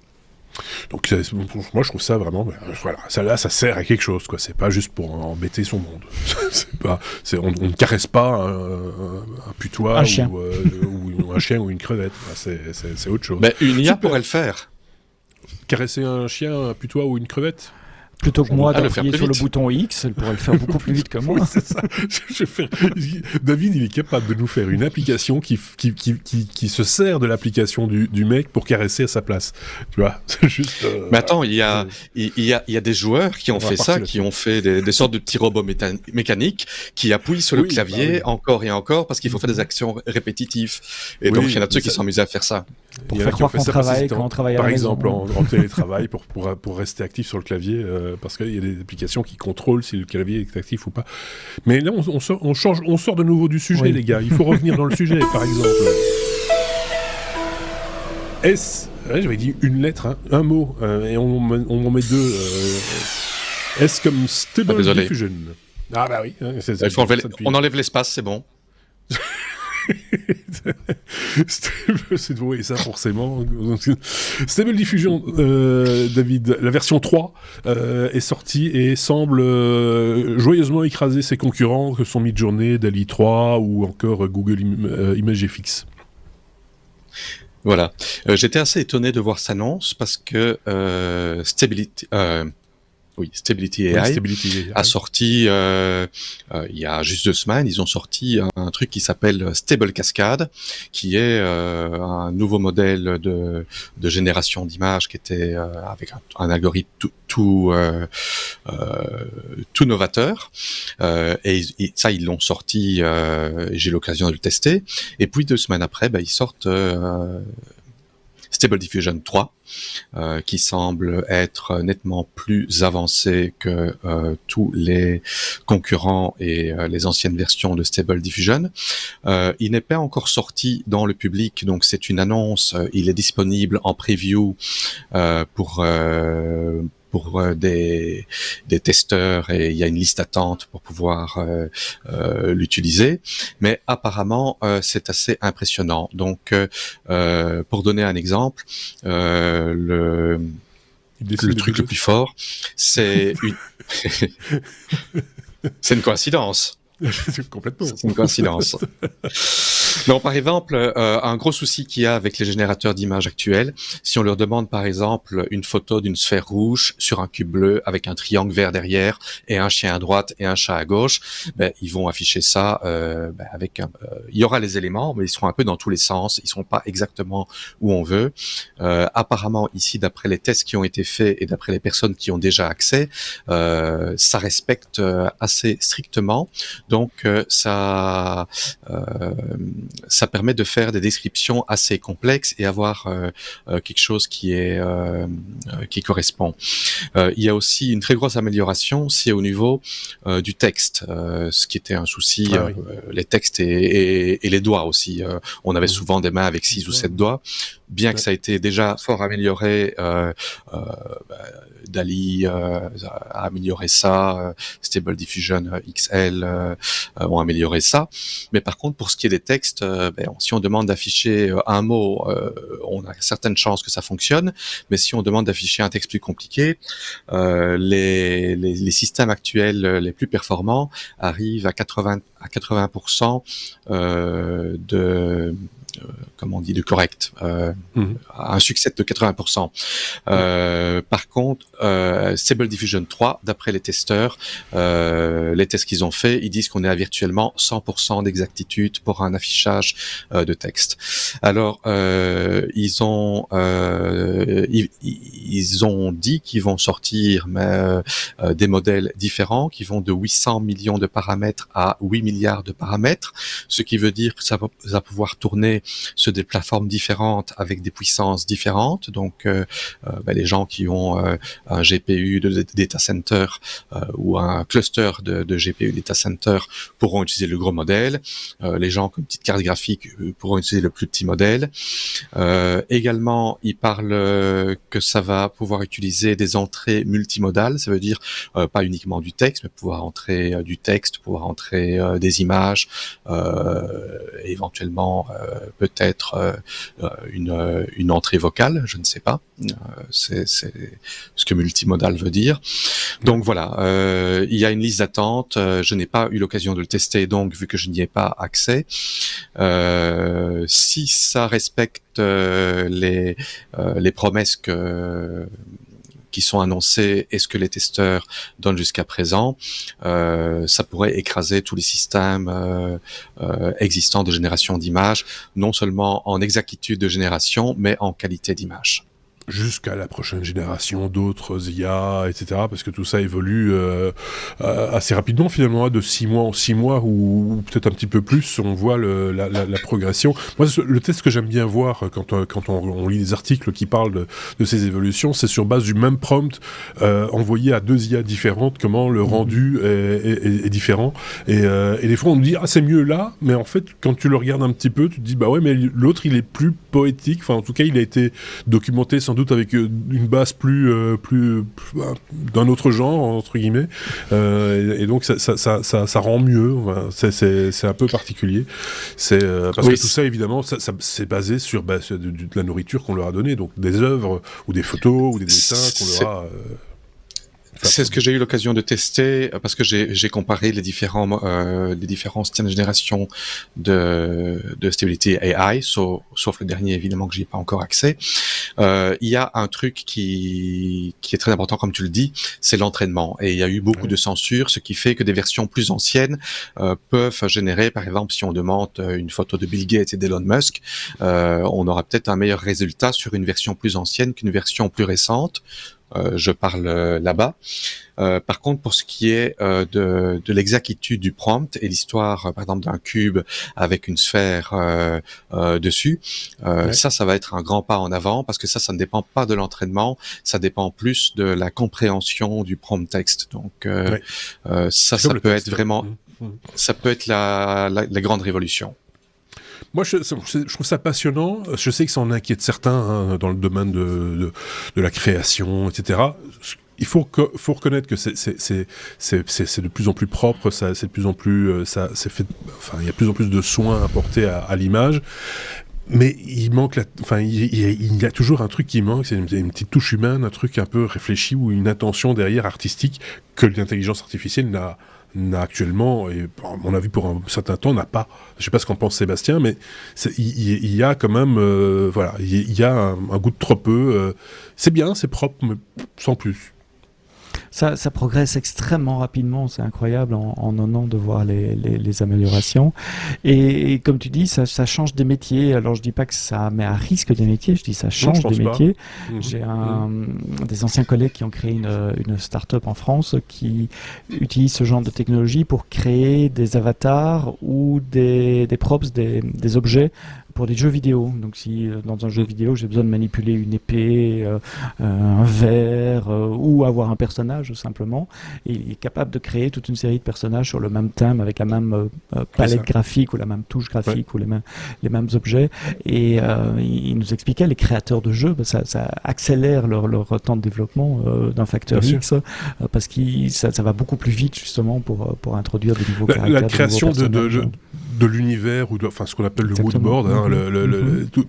Donc moi je trouve ça vraiment, voilà, ça sert à quelque chose, quoi. C'est pas juste pour embêter son monde. On ne caresse pas un putois, un chien. ou un chien ou une crevette. C'est autre chose. Mais une IA pourrait le faire. Caresser un chien, un putois ou une crevette. Plutôt que moi d'appuyer sur le bouton X, elle pourrait le faire beaucoup plus vite que moi. Oui, c'est ça. David, il est capable de nous faire une application qui se sert de l'application du mec pour caresser à sa place. Tu vois, c'est juste. Mais attends, il y a des joueurs qui ont fait ça, qui ont fait des sortes de petits robots mécaniques qui appuient sur le clavier encore et encore parce qu'il faut faire des actions répétitives. Et donc, il y en a de ceux qui sont amusés à faire ça. Pour faire croire qu'on travaille quand on travaille à la maison. Par exemple, en télétravail, pour rester actif sur le clavier. Parce qu'il y a des applications qui contrôlent si le clavier est actif ou pas. Mais là, on sort de nouveau du sujet, les gars. Il faut revenir dans le sujet, par exemple. J'avais dit une lettre, un mot, et on en met deux. S comme Stable Diffusion. Ah bah oui. On enlève l'espace, c'est bon. Oui, ça forcément. Stable Diffusion, David, la version 3 est sortie et semble joyeusement écraser ses concurrents que sont Midjourney, DALL-E 3 ou encore Google ImageFX. Voilà. J'étais assez étonné de voir cette annonce parce que Oui, Stability AI a sorti, il y a juste 2 semaines, ils ont sorti un truc qui s'appelle Stable Cascade, qui est un nouveau modèle de génération d'images qui était avec un algorithme tout novateur. Et ça, ils l'ont sorti, j'ai eu l'occasion de le tester. Et puis 2 semaines après, ils sortent Stable Diffusion 3, qui semble être nettement plus avancé que tous les concurrents et les anciennes versions de Stable Diffusion. Il n'est pas encore sorti dans le public, donc c'est une annonce. Il est disponible en preview pour des testeurs, et il y a une liste d'attente pour pouvoir l'utiliser. Mais apparemment, c'est assez impressionnant. Donc, pour donner un exemple, le truc le plus fort, c'est c'est une coïncidence. Complètement. C'est une coïncidence. Non, par exemple, un gros souci qu'il y a avec les générateurs d'images actuels, si on leur demande par exemple une photo d'une sphère rouge sur un cube bleu avec un triangle vert derrière et un chien à droite et un chat à gauche, ils vont afficher ça avec il y aura les éléments, mais ils seront un peu dans tous les sens, ils seront pas exactement où on veut. Apparemment ici, d'après les tests qui ont été faits et d'après les personnes qui ont déjà accès, ça respecte assez strictement. Donc ça permet de faire des descriptions assez complexes et avoir quelque chose qui correspond. Il y a aussi une très grosse amélioration, c'est au niveau du texte, ce qui était un souci, les textes et les doigts aussi. On avait souvent des mains avec 6 ou 7 doigts. Bien que ça a été déjà fort amélioré, DALL-E a amélioré ça, Stable Diffusion XL ont amélioré ça. Mais par contre, pour ce qui est des textes, si on demande d'afficher un mot, on a certaines chances que ça fonctionne. Mais si on demande d'afficher un texte plus compliqué, les systèmes actuels les plus performants arrivent à 80% de correct, un succès de 80%. Par contre, Stable Diffusion 3, d'après les testeurs, les tests qu'ils ont fait, ils disent qu'on est à virtuellement 100% d'exactitude pour un affichage de texte. Alors, ils ont dit qu'ils vont sortir des modèles différents qui vont de 800 millions de paramètres à 8 milliards de paramètres, ce qui veut dire que ça va pouvoir tourner sur des plateformes différentes avec des puissances différentes. Donc, les gens qui ont un GPU de data center ou un cluster de GPU data center pourront utiliser le gros modèle. Les gens qui ont une petite carte graphique pourront utiliser le plus petit modèle. Également, ils parlent que ça va pouvoir utiliser des entrées multimodales. Ça veut dire pas uniquement du texte, mais pouvoir entrer du texte, pouvoir entrer des images, éventuellement peut-être une entrée vocale, je ne sais pas. C'est ce que multimodal veut dire. Donc voilà, il y a une liste d'attente. Je n'ai pas eu l'occasion de le tester, donc vu que je n'y ai pas accès. Si ça respecte les promesses qui sont annoncées et ce que les testeurs donnent jusqu'à présent, ça pourrait écraser tous les systèmes existants de génération d'images, non seulement en exactitude de génération, mais en qualité d'image. Jusqu'à la prochaine génération d'autres IA, etc. Parce que tout ça évolue assez rapidement finalement, de 6 mois en 6 mois ou peut-être un petit peu plus, on voit la progression. Moi, le test que j'aime bien voir quand on lit des articles qui parlent de ces évolutions, c'est sur base du même prompt envoyé à 2 IA différentes, comment le rendu est différent. Et des fois on nous dit c'est mieux là, mais en fait quand tu le regardes un petit peu, tu te dis ouais, mais l'autre il est plus poétique, enfin en tout cas il a été documenté sans doute avec une base plus d'un autre genre entre guillemets, et donc ça rend mieux. Enfin, c'est un peu particulier. C'est parce que tout ça évidemment c'est basé sur de la nourriture qu'on leur a donnée, donc des œuvres ou des photos ou des dessins qu'on leur a C'est ce que j'ai eu l'occasion de tester parce que j'ai comparé les différentes générations de Stability AI, sauf le dernier évidemment que j'ai pas encore accès. Il y a un truc qui est très important, comme tu le dis, c'est l'entraînement. Et il y a eu beaucoup de censure, ce qui fait que des versions plus anciennes peuvent générer, par exemple, si on demande une photo de Bill Gates et d'Elon Musk, on aura peut-être un meilleur résultat sur une version plus ancienne qu'une version plus récente. Je parle là-bas. Par contre, pour ce qui est de l'exactitude du prompt et l'histoire, par exemple, d'un cube avec une sphère dessus, ça va être un grand pas en avant parce que ça ne dépend pas de l'entraînement, ça dépend plus de la compréhension du prompt texte. Donc, ça peut être vraiment, ça peut être la grande révolution. Moi, je trouve ça passionnant. Je sais que ça en inquiète certains dans le domaine de la création, etc. Il faut reconnaître que c'est de plus en plus propre. C'est de plus en plus, il y a de plus en plus de soins apportés à l'image. Mais il manque, il y a toujours un truc qui manque, c'est une petite touche humaine, un truc un peu réfléchi ou une intention derrière artistique que l'intelligence artificielle n'a actuellement, et à mon avis pour un certain temps, n'a pas. Je sais pas ce qu'en pense Sébastien, mais il y a quand même, il y a un goût de trop peu. C'est bien, c'est propre, mais sans plus. Ça progresse extrêmement rapidement, c'est incroyable en un an de voir les améliorations. Et comme tu dis, ça change des métiers. Alors je dis pas que ça met à risque des métiers, je dis ça change des métiers. J'ai des anciens collègues qui ont créé une start-up en France qui utilise ce genre de technologie pour créer des avatars ou des props, des objets pour des jeux vidéo. Donc si dans un jeu vidéo j'ai besoin de manipuler une épée, un verre ou avoir un personnage simplement, et il est capable de créer toute une série de personnages sur le même thème avec la même palette graphique ou la même touche graphique ou les mêmes objets. Et il nous expliquait, les créateurs de jeux, ça accélère leur temps de développement d'un facteur X parce que ça va beaucoup plus vite justement pour introduire de nouveaux caractères. La création de l'univers ou ce qu'on appelle le mood board,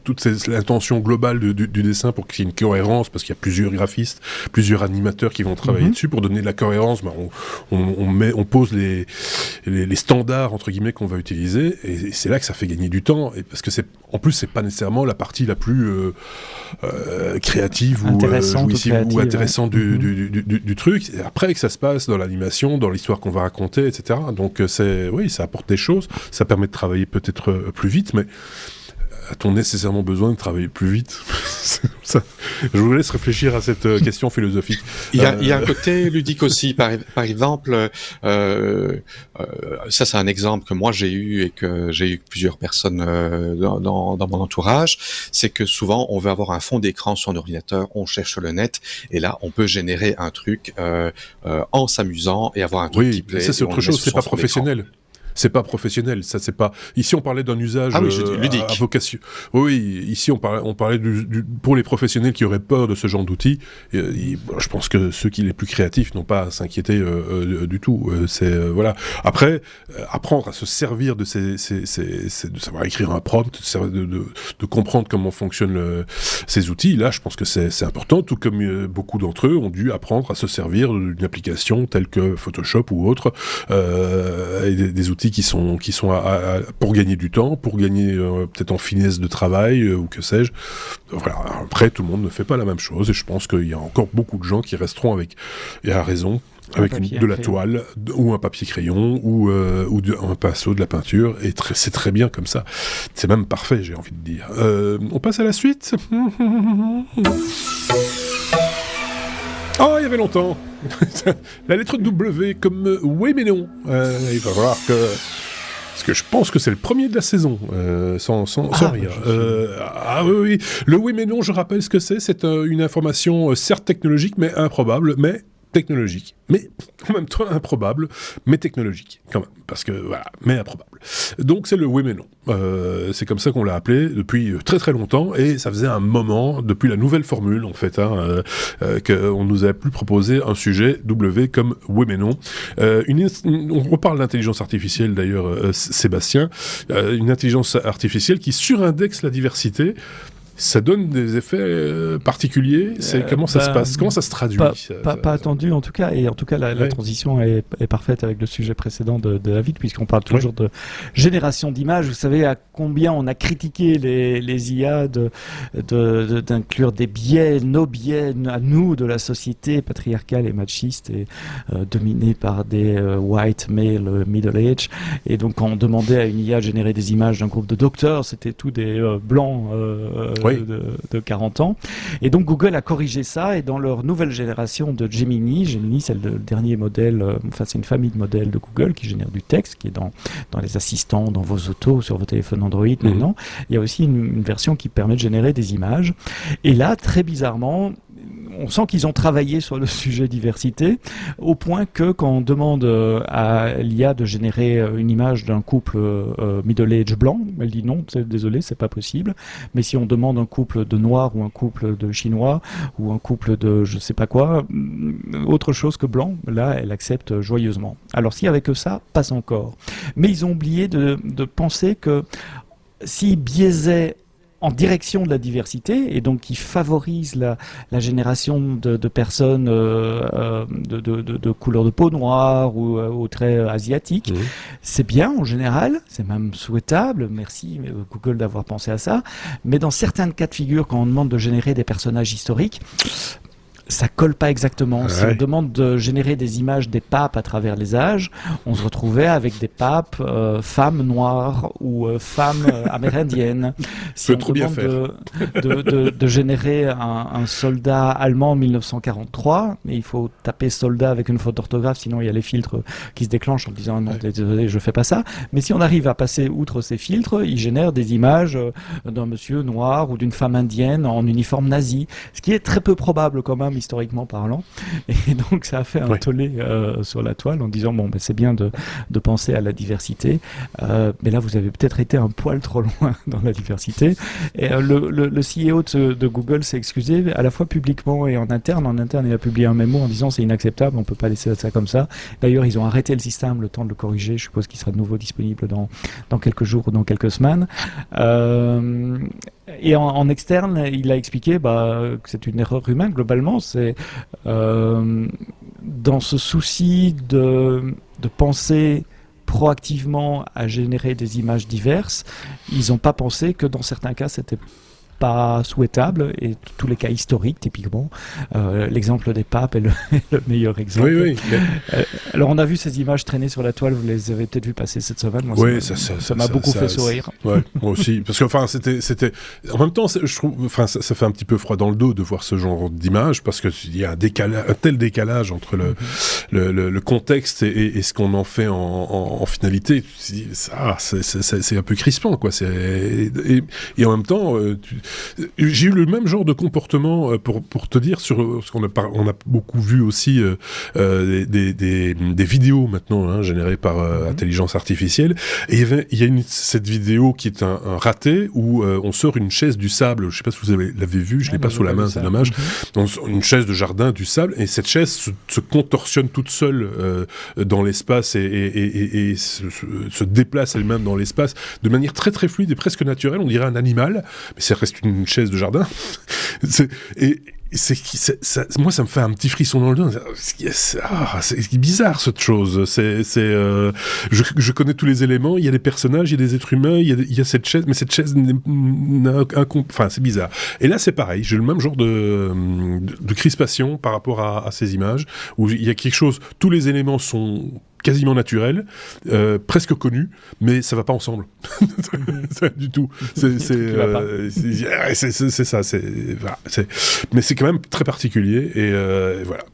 toute l'intention globale du dessin pour qu'il y ait une cohérence, parce qu'il y a plusieurs graphistes, plusieurs animateurs qui vont travailler dessus. Pour donner de la cohérence, on pose les standards entre guillemets qu'on va utiliser, et c'est là que ça fait gagner du temps, et parce que en plus c'est pas nécessairement la partie la plus créative ou intéressante du truc. Et après que ça se passe dans l'animation, dans l'histoire qu'on va raconter, etc. Donc ça apporte des choses, ça permet de travailler peut-être plus vite, mais a-t-on nécessairement besoin de travailler plus vite? Je vous laisse réfléchir à cette question philosophique. Il y a un côté ludique aussi. Par exemple, ça c'est un exemple que moi j'ai eu et que j'ai eu plusieurs personnes dans mon entourage. C'est que souvent on veut avoir un fond d'écran sur un ordinateur, on cherche sur le net et là on peut générer un truc en s'amusant et avoir un truc qui plaît. Ça c'est autre chose, c'est pas professionnel. C'est pas professionnel, ça c'est pas. Ici on parlait d'un usage ludique. À vocation. Oui, ici on parlait pour les professionnels qui auraient peur de ce genre d'outils. Je pense que ceux qui les plus créatifs n'ont pas à s'inquiéter du tout. Voilà. Après, apprendre à se servir de de savoir écrire un prompt, de comprendre comment fonctionnent ces outils. Là, je pense que c'est important. Tout comme beaucoup d'entre eux ont dû apprendre à se servir d'une application telle que Photoshop ou autre, et des outils qui sont pour gagner du temps, pour gagner peut-être en finesse de travail ou que sais-je. Voilà. Après, tout le monde ne fait pas la même chose, et je pense qu'il y a encore beaucoup de gens qui resteront avec, et à raison, avec de la toile ou un papier crayon ou un pinceau, de la peinture, et c'est très bien comme ça. C'est même parfait, j'ai envie de dire. On passe à la suite. Oh, il y avait longtemps. La lettre W comme oui mais non. Il va falloir que... Parce que je pense que c'est le premier de la saison, sans rire. Oui. Le oui mais non, je rappelle ce que c'est. C'est une information certes technologique, mais improbable, mais technologique. Mais en même temps improbable, mais technologique, quand même. Parce que, voilà, mais improbable. Donc c'est le oui mais non. C'est comme ça qu'on l'a appelé depuis très très longtemps, et ça faisait un moment, depuis la nouvelle formule en fait, qu'on nous avait plus proposé un sujet W comme oui mais non. On reparle d'intelligence artificielle d'ailleurs, Sébastien, une intelligence artificielle qui surindexe la diversité. Ça donne des effets particuliers. Comment ça se passe? Comment ça se traduit? Pas attendu en tout cas. Et en tout cas, la transition est parfaite avec le sujet précédent de David, puisqu'on parle toujours de génération d'images. Vous savez à combien on a critiqué les IA d'inclure des biais, nos biais à nous de la société patriarcale et machiste et dominée par des white male middle age. Et donc quand on demandait à une IA de générer des images d'un groupe de docteurs, c'était tous des blancs de 40 ans. Et donc Google a corrigé ça, et dans leur nouvelle génération de Gemini, c'est le dernier modèle, c'est une famille de modèles de Google qui génère du texte, qui est dans les assistants, dans vos autos, sur vos téléphones Android maintenant. Il y a aussi une version qui permet de générer des images. Et là, très bizarrement, on sent qu'ils ont travaillé sur le sujet diversité, au point que quand on demande à l'IA de générer une image d'un couple middle-age blanc, elle dit non, désolé, c'est pas possible. Mais si on demande un couple de noirs ou un couple de chinois ou un couple de je sais pas quoi, autre chose que blanc, là, elle accepte joyeusement. Alors si avec ça, passe encore. Mais ils ont oublié de penser que s'ils biaisaient en direction de la diversité, et donc qui favorise la génération de personnes de couleur de peau noire ou aux traits asiatiques. C'est bien en général, c'est même souhaitable, merci Google d'avoir pensé à ça, mais dans certains cas de figure, quand on demande de générer des personnages historiques, ça colle pas exactement. Si on demande de générer des images des papes à travers les âges, on se retrouvait avec des papes femmes noires ou femmes amérindiennes. Si on demande de générer un soldat allemand en 1943, mais il faut taper soldat avec une faute d'orthographe, sinon il y a les filtres qui se déclenchent en disant non, désolé, je fais pas ça. Mais si on arrive à passer outre ces filtres, il génère des images d'un monsieur noir ou d'une femme indienne en uniforme nazi, ce qui est très peu probable quand même, historiquement parlant, et donc ça a fait un tollé sur la toile en disant bon, c'est bien de penser à la diversité, mais là vous avez peut-être été un poil trop loin dans la diversité. Et le CEO de Google s'est excusé à la fois publiquement et en interne. En interne, il a publié un mémo en disant c'est inacceptable, on peut pas laisser ça comme ça. D'ailleurs, ils ont arrêté le système, le temps de le corriger. Je suppose qu'il sera de nouveau disponible dans quelques jours ou dans quelques semaines. Et en externe, il a expliqué que c'est une erreur humaine globalement. C'est dans ce souci de penser proactivement à générer des images diverses, ils n'ont pas pensé que dans certains cas c'était pas souhaitable, et tous les cas historiques typiquement, l'exemple des papes est le meilleur exemple. Alors on a vu ces images traîner sur la toile, vous les avez peut-être vu passer cette semaine. Moi, ça m'a beaucoup fait sourire. Moi aussi, parce que c'était en même temps, je trouve, ça fait un petit peu froid dans le dos de voir ce genre d'images, parce que il y a un tel décalage entre le contexte et ce qu'on en fait en finalité. C'est un peu crispant, quoi. Et en même temps, j'ai eu le même genre de comportement pour te dire sur ce qu'on a beaucoup vu aussi des vidéos maintenant générées par intelligence artificielle, et il y a cette vidéo qui est un raté où on sort une chaise du sable. Je sais pas si vous l'avez vu, je l'ai pas sous la main, c'est dommage. Donc, une chaise de jardin du sable, et cette chaise se contorsionne toute seule dans l'espace et se déplace elle-même dans l'espace de manière très très fluide et presque naturelle. On dirait un animal, mais ça reste une chaise de jardin. Moi, ça me fait un petit frisson dans le dos. C'est bizarre, cette chose. Je connais tous les éléments. Il y a des personnages, il y a des êtres humains, il y a cette chaise, mais cette chaise c'est bizarre. Et là, c'est pareil. J'ai le même genre de crispation par rapport à ces images, où il y a quelque chose, tous les éléments sont quasiment naturel, presque connu, mais ça va pas ensemble. Du tout. C'est ça. Mais c'est quand même très particulier, et voilà.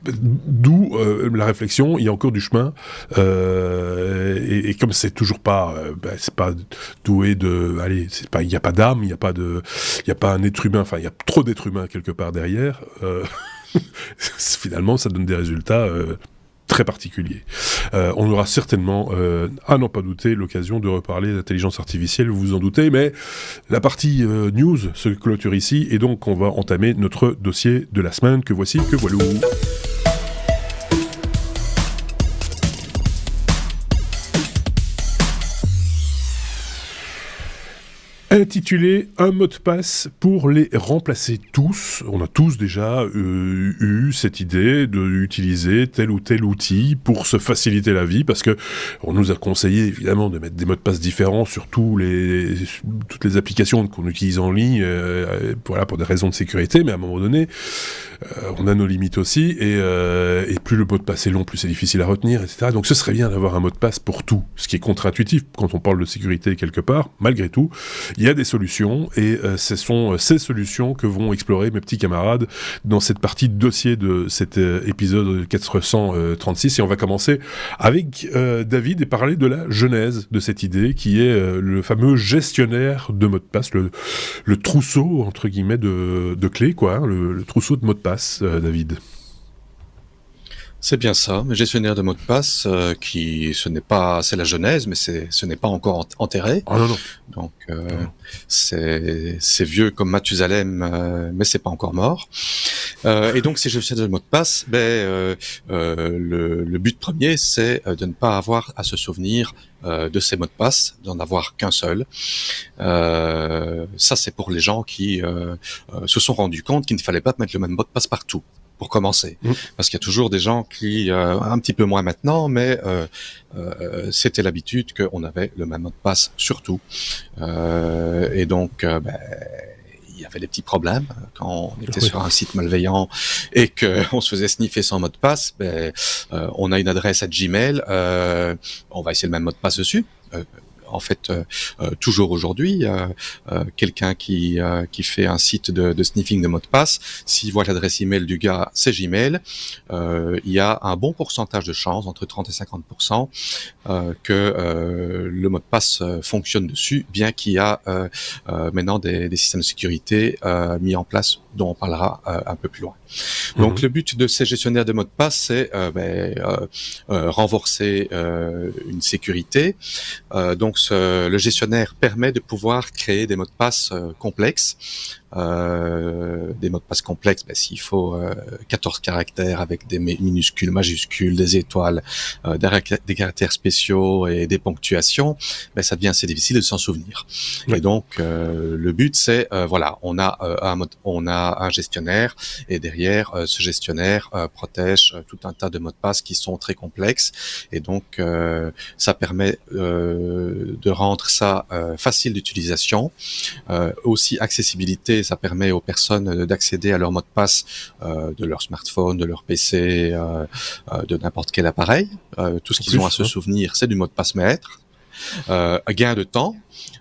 D'où la réflexion. Il y a encore du chemin, et comme c'est toujours pas, c'est pas doué de, il y a pas d'âme, il y a pas un être humain. Enfin, il y a trop d'êtres humains quelque part derrière. Finalement, ça donne des résultats très particulier. On aura certainement, à n'en pas douter, l'occasion de reparler d'intelligence artificielle, vous vous en doutez, mais la partie news se clôture ici, et donc on va entamer notre dossier de la semaine, que voici, que voilou. Intitulé un mot de passe pour les remplacer tous. On a tous déjà eu cette idée d'utiliser tel ou tel outil pour se faciliter la vie, parce que on nous a conseillé évidemment de mettre des mots de passe différents sur toutes les applications qu'on utilise en ligne, voilà, pour des raisons de sécurité, mais à un moment donné, on a nos limites aussi, et plus le mot de passe est long, plus c'est difficile à retenir, etc. Donc ce serait bien d'avoir un mot de passe pour tout, ce qui est contre-intuitif quand on parle de sécurité quelque part. Malgré tout, il y a des solutions, et ce sont ces solutions que vont explorer mes petits camarades dans cette partie de dossier de cet épisode 436, et on va commencer avec David et parler de la genèse de cette idée qui est le fameux gestionnaire de mots de passe, le trousseau entre guillemets de clés, quoi, hein, le trousseau de mots de passe, David. C'est bien ça, le gestionnaire de mots de passe, c'est la genèse, mais ce n'est pas encore enterré. Ah non. Donc, c'est vieux comme Mathusalem, mais c'est pas encore mort. Et donc, ces gestionnaires de mots de passe, le but premier, c'est de ne pas avoir à se souvenir de ces mots de passe, d'en avoir qu'un seul. Ça, c'est pour les gens qui se sont rendus compte qu'il ne fallait pas mettre le même mot de passe partout, pour commencer. Parce qu'il y a toujours des gens qui, un petit peu moins maintenant, mais c'était l'habitude qu'on avait le même mot de passe sur tout. Et donc, il y avait des petits problèmes quand on était sur un site malveillant et qu'on se faisait sniffer son mot de passe. On a une adresse à Gmail, on va essayer le même mot de passe dessus. En fait, toujours aujourd'hui, quelqu'un qui fait un site de sniffing de mots de passe, s'il voit l'adresse email du gars, c'est Gmail, il y a un bon pourcentage de chances, entre 30 et 50%, que le mot de passe fonctionne dessus, bien qu'il y a maintenant des systèmes de sécurité mis en place, dont on parlera un peu plus loin. Donc, le but de ces gestionnaires de mots de passe, c'est renforcer une sécurité. Donc, le gestionnaire permet de pouvoir créer des mots de passe complexes. Des mots de passe complexes, s'il faut 14 caractères avec des minuscules, majuscules, des étoiles, des caractères spéciaux et des ponctuations, ça devient assez difficile de s'en souvenir. Oui. Et donc le but, c'est on a un gestionnaire, et derrière ce gestionnaire protège tout un tas de mots de passe qui sont très complexes, et donc ça permet de rendre ça facile d'utilisation, aussi accessibilité. Ça permet aux personnes d'accéder à leur mot de passe de leur smartphone, de leur PC, de n'importe quel appareil. Tout ce qu'ils ont à se souvenir, c'est du mot de passe maître. Gain de temps.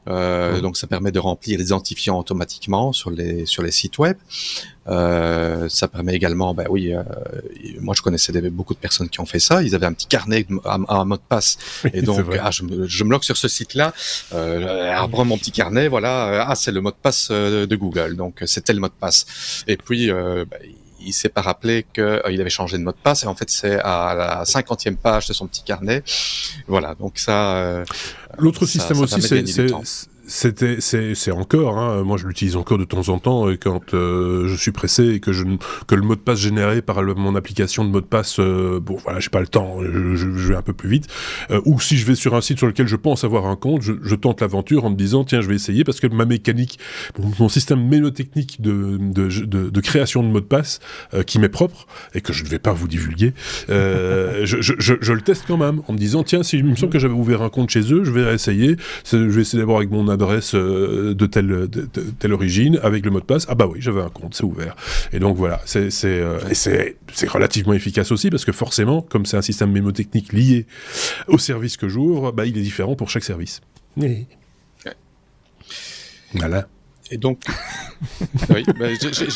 Donc ça permet de remplir les identifiants automatiquement sur les sites web. Ça permet également, moi je connaissais beaucoup de personnes qui ont fait ça. Ils avaient un petit carnet à mot de passe, et donc je me log sur ce site-là, prends mon petit carnet, voilà, c'est le mot de passe de Google, donc c'était le mot de passe. Et puis il s'est pas rappelé qu'il avait changé de mot de passe, et en fait c'est à la 50e page de son petit carnet. Voilà, donc ça. L'autre système aussi, c'est encore, hein, moi je l'utilise encore de temps en temps, et quand je suis pressé et que le mot de passe généré par mon application de mot de passe, j'ai pas le temps, je vais un peu plus vite, ou si je vais sur un site sur lequel je pense avoir un compte, je tente l'aventure en me disant tiens, je vais essayer, parce que ma mécanique, mon système mnémotechnique de création de mots de passe qui m'est propre et que je ne vais pas vous divulguer, je le teste quand même en me disant tiens, si il me semble que j'avais ouvert un compte chez eux, je vais essayer d'abord avec mon adresse de telle origine, avec le mot de passe. Ah oui, j'avais un compte, c'est ouvert. Et donc voilà, c'est relativement efficace aussi, parce que forcément, comme c'est un système mnémotechnique lié au service que j'ouvre, il est différent pour chaque service. Ouais. Voilà. Et donc, oui,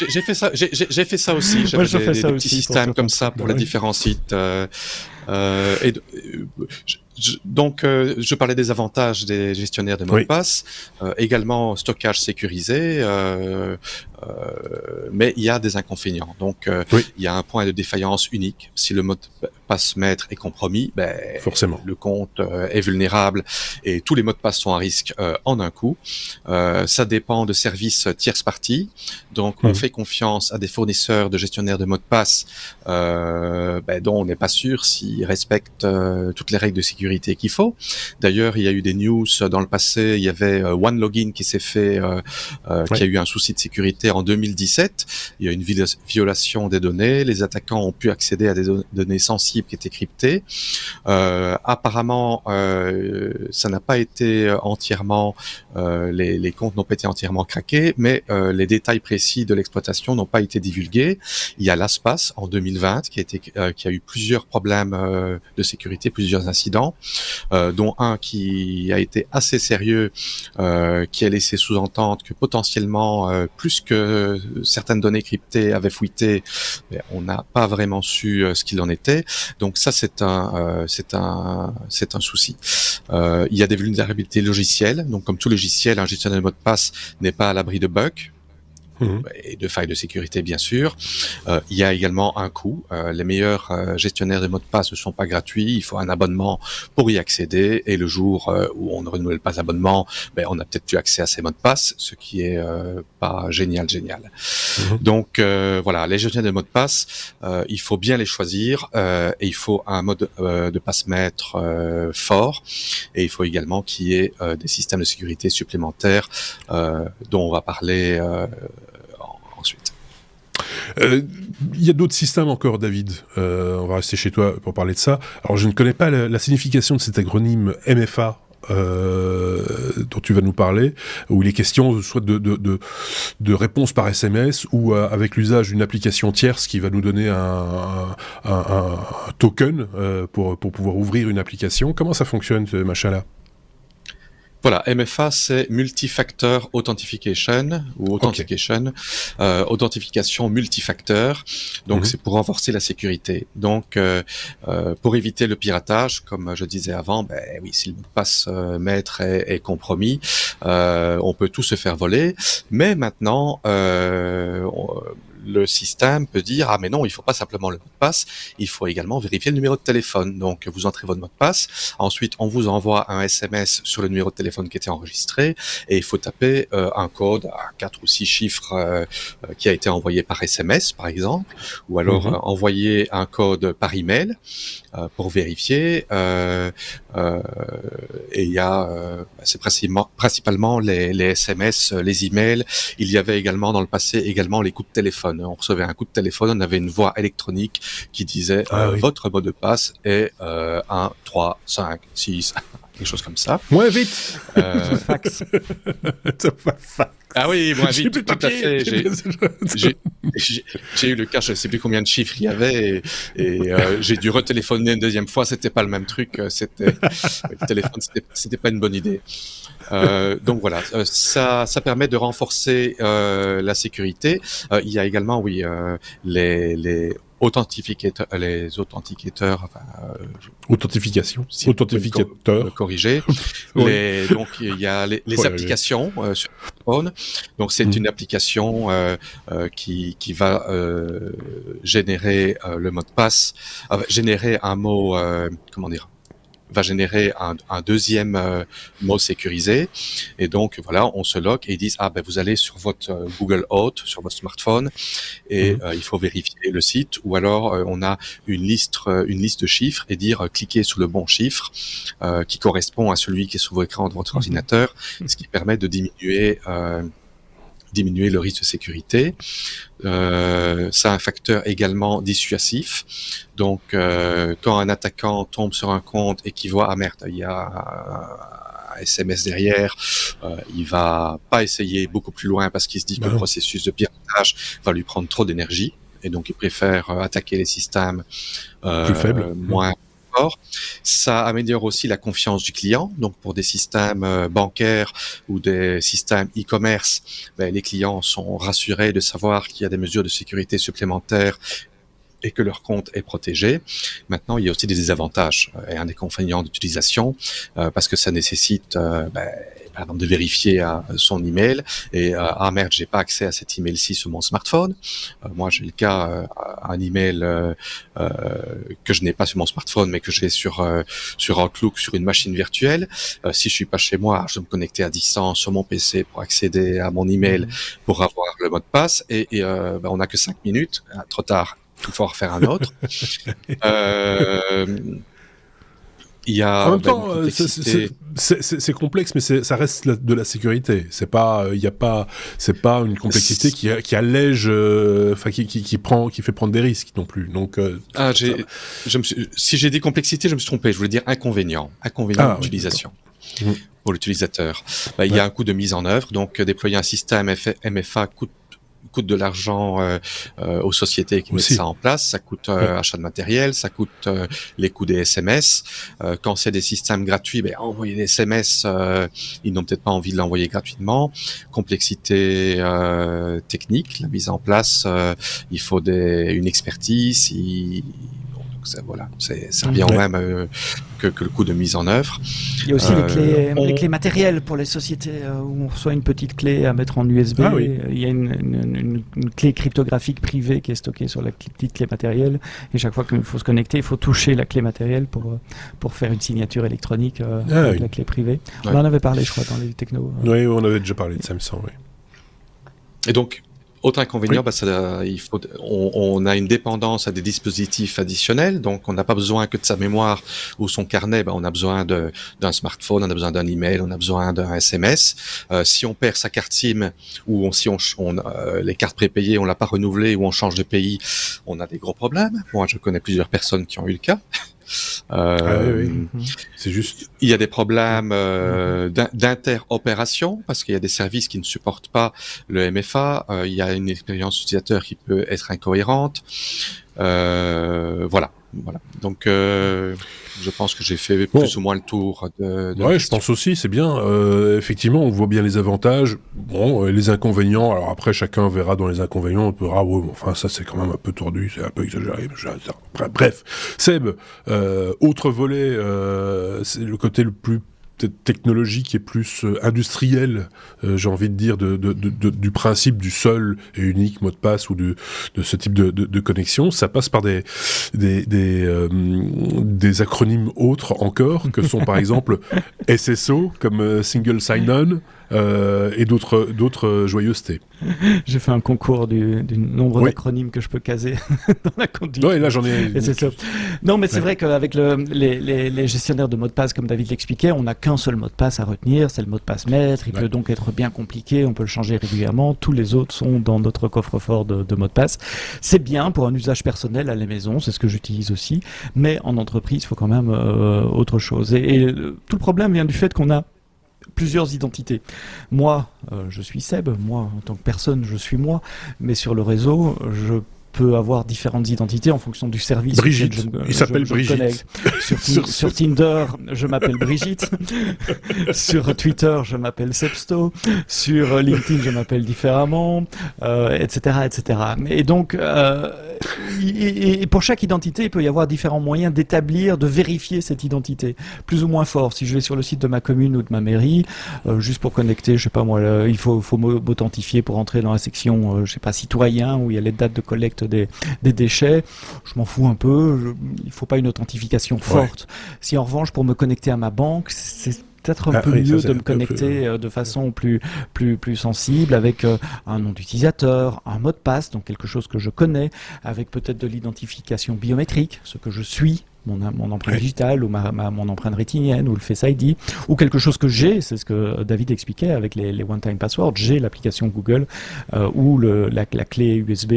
j'ai fait ça. J'ai fait ça aussi. J'avais des petits systèmes comme ça pour les différents sites. Donc, je parlais des avantages des gestionnaires de mots de passe. Également, stockage sécurisé. mais il y a des inconvénients. Donc, il y a un point de défaillance unique. Si le mot de passe maître est compromis, forcément, le compte est vulnérable et tous les mots de passe sont à risque en un coup. Ça dépend de services tierce partie. Donc, on fait confiance à des fournisseurs de gestionnaires de mots de passe dont on n'est pas sûr s'ils respectent toutes les règles de sécurité qu'il faut. D'ailleurs, il y a eu des news dans le passé. Il y avait OneLogin qui s'est fait, qui a eu un souci de sécurité en 2017. Il y a une violation des données. Les attaquants ont pu accéder à des données sensibles qui étaient cryptées. Apparemment, ça n'a pas été entièrement, les comptes n'ont pas été entièrement craqués, mais les détails précis de l'exploitation n'ont pas été divulgués. Il y a LastPass en 2020 qui a eu plusieurs problèmes de sécurité, plusieurs incidents, dont un qui a été assez sérieux, qui a laissé sous-entendre que potentiellement plus que certaines données cryptées avaient fuité, mais on n'a pas vraiment su ce qu'il en était. Donc ça, c'est un souci. Il y a des vulnérabilités logicielles. Donc comme tout logiciel, un gestionnaire de mot de passe n'est pas à l'abri de bugs. Et de failles de sécurité, bien sûr. Il y a également un coût. Les meilleurs gestionnaires de mots de passe ne sont pas gratuits. Il faut un abonnement pour y accéder. Et le jour où on ne renouvelle pas l'abonnement, on n'a peut-être plus accès à ces mots de passe, ce qui est pas génial. Donc voilà, les gestionnaires de mots de passe, il faut bien les choisir et il faut un mode de passe maître fort. Et il faut également qu'il y ait des systèmes de sécurité supplémentaires dont on va parler ensuite. Il y a d'autres systèmes encore, David. On va rester chez toi pour parler de ça. Alors, je ne connais pas la signification de cet acronyme MFA dont tu vas nous parler, où il est question soit de réponse par SMS ou avec l'usage d'une application tierce qui va nous donner un token pour pouvoir ouvrir une application. Comment ça fonctionne, ce machin-là ? Voilà, MFA, c'est Multi-Factor Authentication ou Authentication, authentification multifacteur. Donc, c'est pour renforcer la sécurité. Donc, pour éviter le piratage, comme je disais avant, si le mot de passe maître est compromis, on peut tout se faire voler. Mais maintenant, le système peut dire mais non, il faut pas simplement le mot de passe, il faut également vérifier le numéro de téléphone. Donc vous entrez votre mot de passe, ensuite on vous envoie un SMS sur le numéro de téléphone qui était enregistré et il faut taper un code à 4 ou 6 chiffres qui a été envoyé par SMS par exemple, ou alors envoyer un code par email pour vérifier. Et il y a c'est principalement les SMS, les emails. Il y avait également dans le passé les coups de téléphone. On recevait un coup de téléphone, on avait une voix électronique qui disait votre mot de passe est 1, 3, 5, 6, quelque chose comme ça. Moins vite. Fax. Ah oui, moins vite, tout à fait. J'ai eu le cas, je ne sais plus combien de chiffres il y avait, et j'ai dû retéléphoner une deuxième fois, c'était pas le même truc, le téléphone, c'était pas une bonne idée. Donc voilà, ça permet de renforcer la sécurité. Il y a également, les authenticateurs, authentification, si authentificateur, corriger. Donc il y a les applications sur le téléphone. Donc c'est une application qui va générer le mot de passe, générer un mot, va générer un deuxième mot sécurisé, et donc voilà, on se log et ils disent vous allez sur votre Google Auth sur votre smartphone et il faut vérifier le site, ou alors on a une liste de chiffres et dire cliquez sur le bon chiffre qui correspond à celui qui est sur l'écran de votre ordinateur, ce qui permet de diminuer le risque de sécurité. Ça a un facteur également dissuasif. Donc, quand un attaquant tombe sur un compte et qu'il voit merde, il y a un SMS derrière, il va pas essayer beaucoup plus loin parce qu'il se dit que le processus de piratage va lui prendre trop d'énergie, et donc il préfère attaquer les systèmes plus faibles, moins fort. Ça améliore aussi la confiance du client. Donc, pour des systèmes bancaires ou des systèmes e-commerce, les clients sont rassurés de savoir qu'il y a des mesures de sécurité supplémentaires et que leur compte est protégé. Maintenant, il y a aussi des désavantages et un inconvénient d'utilisation parce que ça nécessite par exemple de vérifier son email et merde, j'ai pas accès à cet email-ci sur mon smartphone. Moi, j'ai le cas un email que je n'ai pas sur mon smartphone, mais que j'ai sur Outlook sur une machine virtuelle. Si je suis pas chez moi, je dois me connecter à distance sur mon PC pour accéder à mon email pour avoir le mot de passe et on n'a que 5 minutes. Trop tard, il faut en refaire un autre. Il y a en même temps, c'est complexe, mais ça reste de la sécurité. C'est pas une complexité qui allège, qui fait prendre des risques non plus. Donc, si j'ai dit complexité, je me suis trompé. Je voulais dire inconvénient d'utilisation pour l'utilisateur. Il y a un coût de mise en œuvre. Donc, déployer un système MFA coûte de l'argent aux sociétés qui mettent ça en place, ça coûte achat de matériel, ça coûte les coûts des SMS. Quand c'est des systèmes gratuits, envoyer des SMS, ils n'ont peut-être pas envie de l'envoyer gratuitement. Complexité technique, la mise en place, il faut une expertise. Ça revient au même que le coût de mise en œuvre. Il y a aussi les clés matérielles pour les sociétés où on reçoit une petite clé à mettre en USB. Il y a une clé cryptographique privée qui est stockée sur la petite clé matérielle. Et chaque fois qu'il faut se connecter, il faut toucher la clé matérielle pour faire une signature électronique avec la clé privée. On en avait parlé, je crois, dans les technos. Oui, on avait déjà parlé de Samsung. Oui. Et donc, autre inconvénient, on a une dépendance à des dispositifs additionnels, donc on n'a pas besoin que de sa mémoire ou son carnet, on a besoin d'un smartphone, on a besoin d'un email, on a besoin d'un SMS. Si on perd sa carte SIM ou si les cartes prépayées, on l'a pas renouvelée ou on change de pays, on a des gros problèmes. Moi, je connais plusieurs personnes qui ont eu le cas. C'est juste. Il y a des problèmes d'interopération parce qu'il y a des services qui ne supportent pas le MFA. Il y a une expérience utilisateur qui peut être incohérente. Voilà. Donc, je pense que j'ai fait plus ou moins le tour de je pense aussi, c'est bien. Effectivement, on voit bien les avantages. Les inconvénients. Alors après, chacun verra dans les inconvénients. On pourra, ça c'est quand même un peu tordu, c'est un peu exagéré. Bref, Seb, autre volet, c'est le côté le plus technologique et plus industriel, j'ai envie de dire, du principe du seul et unique mot de passe ou de ce type de connexion. Ça passe par des acronymes autres encore, que sont par exemple SSO, comme Single Sign-On, et d'autres joyeusetés. J'ai fait un concours du nombre d'acronymes que je peux caser dans la conduite. Et là j'en ai... Non, mais c'est vrai qu'avec les gestionnaires de mots de passe, comme David l'expliquait, on n'a qu'un seul mot de passe à retenir, c'est le mot de passe maître. Il peut donc être bien compliqué, on peut le changer régulièrement. Tous les autres sont dans notre coffre-fort de mots de passe. C'est bien pour un usage personnel à la maison, c'est ce que j'utilise aussi, mais en entreprise, il faut quand même autre chose. Et tout le problème vient du fait qu'on a plusieurs identités. Moi, je suis Seb. Moi, en tant que personne, je suis moi. Mais sur le réseau, je peux avoir différentes identités en fonction du service. Brigitte. Il s'appelle Brigitte. Sur Tinder, je m'appelle Brigitte. Sur Twitter, je m'appelle Sebsto. Sur LinkedIn, je m'appelle différemment, etc., etc. Et donc, et pour chaque identité, il peut y avoir différents moyens d'établir, de vérifier cette identité, plus ou moins fort. Si je vais sur le site de ma commune ou de ma mairie, juste pour connecter, je sais pas moi, il faut m'authentifier pour entrer dans la section, je sais pas, citoyen, où il y a les dates de collecte des déchets. Je m'en fous un peu. Il faut pas une authentification forte. Si en revanche, pour me connecter à ma banque, c'est peut-être un peu mieux de me connecter de façon plus sensible, avec un nom d'utilisateur, un mot de passe, donc quelque chose que je connais, avec peut-être de l'identification biométrique, ce que je suis, mon empreinte digitale ou mon empreinte rétinienne ou le Face ID, ou quelque chose que j'ai, c'est ce que David expliquait avec les one-time passwords, j'ai l'application Google ou la clé USB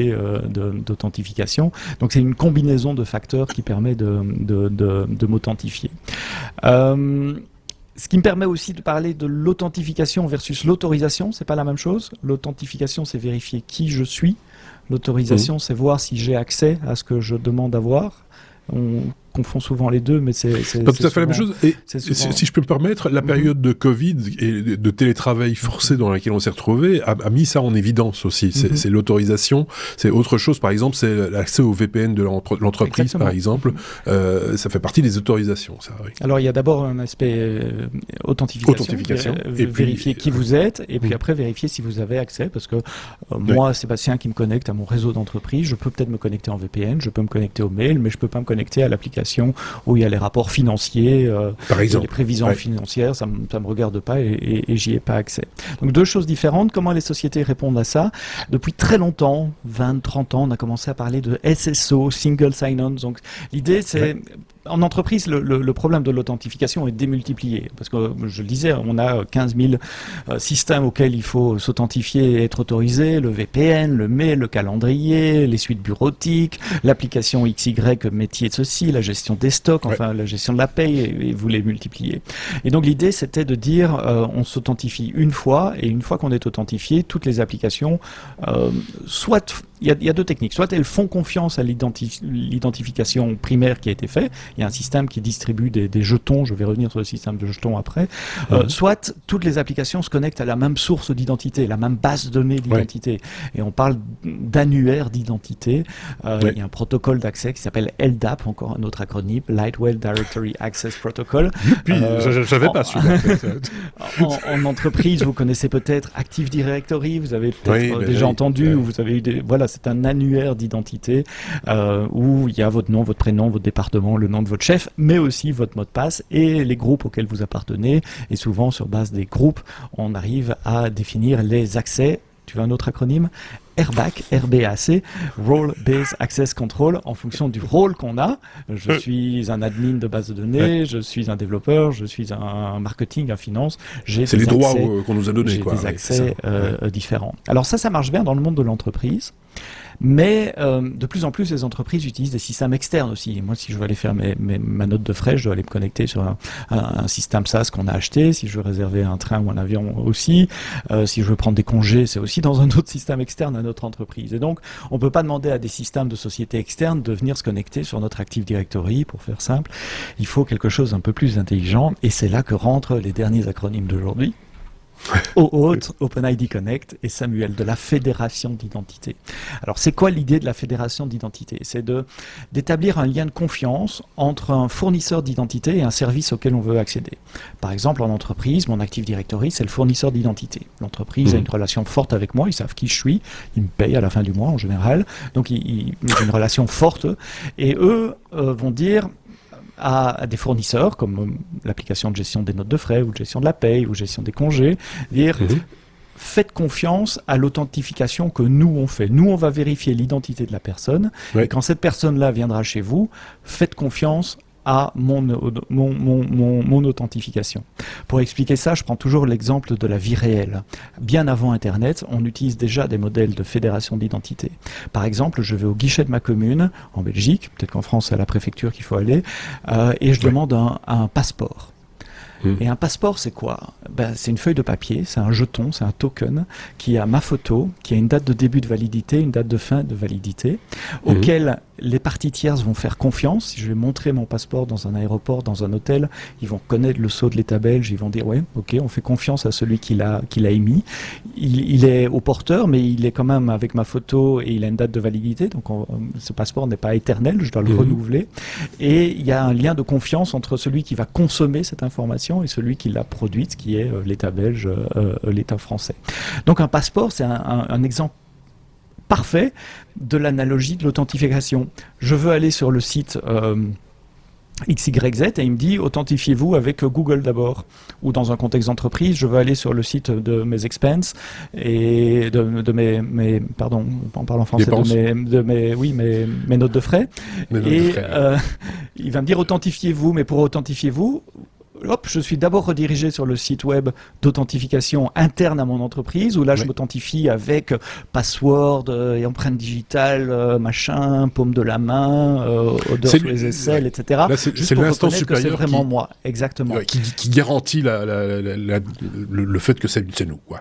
d'authentification. Donc c'est une combinaison de facteurs qui permet de m'authentifier. Ce qui me permet aussi de parler de l'authentification versus l'autorisation, c'est pas la même chose. L'authentification, c'est vérifier qui je suis. L'autorisation, c'est voir si j'ai accès à ce que je demande d'avoir. On confonds souvent les deux, mais c'est pas tout à fait la même chose. Et souvent... si je peux me permettre, la période de Covid et de télétravail forcé dans laquelle on s'est retrouvé a mis ça en évidence aussi. C'est l'autorisation, c'est autre chose. Par exemple, c'est l'accès au VPN de l'entreprise, Exactement. par exemple. Ça fait partie des autorisations, ça. Oui. Alors, il y a d'abord un aspect authentification. Et vérifier qui vous êtes, et puis après vérifier si vous avez accès, parce que moi, Sébastien, qui me connecte à mon réseau d'entreprise, je peux peut-être me connecter en VPN, je peux me connecter au mail, mais je peux pas me connecter à l'application où il y a les rapports financiers, par exemple, les prévisions financières, ça me regarde pas et j'y ai pas accès. Donc deux choses différentes. Comment les sociétés répondent à ça? Depuis très longtemps, 20-30 ans, on a commencé à parler de SSO, Single Sign-On. Donc l'idée, c'est... En entreprise, le problème de l'authentification est démultiplié. Parce que, je le disais, on a 15 000 systèmes auxquels il faut s'authentifier et être autorisé. Le VPN, le mail, le calendrier, les suites bureautiques, l'application XY métier de ceci, la gestion des stocks, enfin la gestion de la paye, et vous les multipliez. Et donc l'idée, c'était de dire, on s'authentifie une fois, et une fois qu'on est authentifié, toutes les applications, soit... Il y a deux techniques. Soit elles font confiance à l'identification primaire qui a été faite. Il y a un système qui distribue des jetons. Je vais revenir sur le système de jetons après. Soit toutes les applications se connectent à la même source d'identité, la même base de données d'identité. Et on parle d'annuaire d'identité. Il y a un protocole d'accès qui s'appelle LDAP, encore un autre acronyme, Lightweight Directory Access Protocol. Je savais pas celui-là. En entreprise, vous connaissez peut-être Active Directory. Vous avez peut-être déjà entendu, ou vous avez eu des... Voilà, c'est un annuaire d'identité où il y a votre nom, votre prénom, votre département, le nom de votre chef, mais aussi votre mot de passe et les groupes auxquels vous appartenez. Et souvent, sur base des groupes, on arrive à définir les accès. Tu veux un autre acronyme? RBAC, RBAC, Role Based Access Control, en fonction du rôle qu'on a. Je suis un admin de base de données, je suis un développeur, je suis un marketing, un finance. C'est les droits qu'on nous a donnés. J'ai des accès différents. Alors ça marche bien dans le monde de l'entreprise. Mais de plus en plus, les entreprises utilisent des systèmes externes aussi. Moi, si je veux aller faire ma note de frais, je dois aller me connecter sur un système SaaS qu'on a acheté. Si je veux réserver un train ou un avion aussi. Si je veux prendre des congés, c'est aussi dans un autre système externe à notre entreprise. Et donc, on ne peut pas demander à des systèmes de sociétés externes de venir se connecter sur notre Active Directory, pour faire simple. Il faut quelque chose d'un peu plus intelligent. Et c'est là que rentrent les derniers acronymes d'aujourd'hui. OAuth, OpenID Connect et Samuel, de la fédération d'identité. Alors, c'est quoi l'idée de la fédération d'identité? C'est d'établir un lien de confiance entre un fournisseur d'identité et un service auquel on veut accéder. Par exemple, en entreprise, mon Active Directory, c'est le fournisseur d'identité. L'entreprise a une relation forte avec moi, ils savent qui je suis, ils me payent à la fin du mois en général, donc ils ont une relation forte, et eux vont dire à des fournisseurs, comme l'application de gestion des notes de frais, ou de gestion de la paye, ou gestion des congés, dire faites confiance à l'authentification que nous on fait. Nous, on va vérifier l'identité de la personne, et quand cette personne-là viendra chez vous, faites confiance à mon authentification. Pour expliquer ça, je prends toujours l'exemple de la vie réelle. Bien avant Internet, on utilise déjà des modèles de fédération d'identité. Par exemple, je vais au guichet de ma commune, en Belgique, peut-être qu'en France, c'est à la préfecture qu'il faut aller, et je demande un passeport. Et un passeport, c'est quoi? C'est une feuille de papier, c'est un jeton, c'est un token qui a ma photo, qui a une date de début de validité, une date de fin de validité, auquel les parties tierces vont faire confiance. Si je vais montrer mon passeport dans un aéroport, dans un hôtel, ils vont connaître le sceau de l'État belge, ils vont dire ouais, ok, on fait confiance à celui qui l'a émis. Il est au porteur, mais il est quand même avec ma photo et il a une date de validité, donc ce passeport n'est pas éternel, je dois le renouveler. Et il y a un lien de confiance entre celui qui va consommer cette information et celui qui l'a produite, qui est l'État belge, l'État français. Donc un passeport, c'est un exemple parfait de l'analogie de l'authentification. Je veux aller sur le site XYZ et il me dit authentifiez-vous avec Google d'abord. Ou dans un contexte d'entreprise, je veux aller sur le site de mes expenses et de mes pardon, en parlant français, mes notes de frais. Il va me dire authentifiez-vous, mais pour authentifiez-vous, hop, je suis d'abord redirigé sur le site web d'authentification interne à mon entreprise, où là, je m'authentifie avec password et empreinte digitale, machin, paume de la main, odeur sous les aisselles, etc. Là, c'est juste pour l'instance reconnaître que c'est supérieure vraiment moi. Exactement. Qui garantit le fait que c'est nous. Ouais,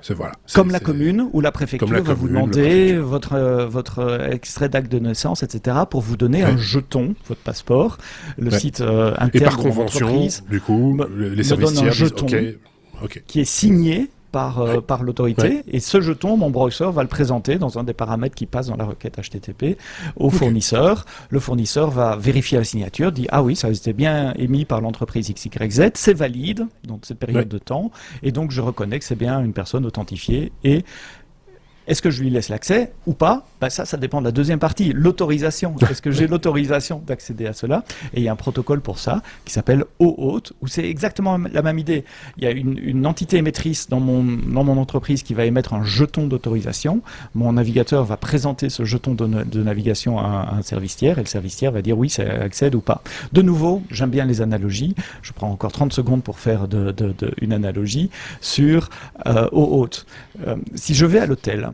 Comme la commune ou la préfecture va vous demander votre extrait d'acte de naissance, etc. pour vous donner un jeton, votre passeport, le site interne et par de convention, l'entreprise. Du coup, les services tiers disent OK. Qui est signé par l'autorité, et ce jeton, mon browser va le présenter dans un des paramètres qui passe dans la requête HTTP au fournisseur. Le fournisseur va vérifier la signature, dit ah oui, ça a été bien émis par l'entreprise XYZ, c'est valide dans cette période de temps, et donc je reconnais que c'est bien une personne authentifiée. Et est-ce que je lui laisse l'accès ou pas? Ça dépend de la deuxième partie, l'autorisation. Est-ce que j'ai l'autorisation d'accéder à cela? Et il y a un protocole pour ça qui s'appelle OAuth, où c'est exactement la même idée. Il y a une entité émettrice dans mon entreprise qui va émettre un jeton d'autorisation. Mon navigateur va présenter ce jeton de navigation à un service tiers, et le service tiers va dire oui, ça accède ou pas. De nouveau, j'aime bien les analogies. Je prends encore 30 secondes pour faire une analogie sur OAuth. Si je vais à l'hôtel,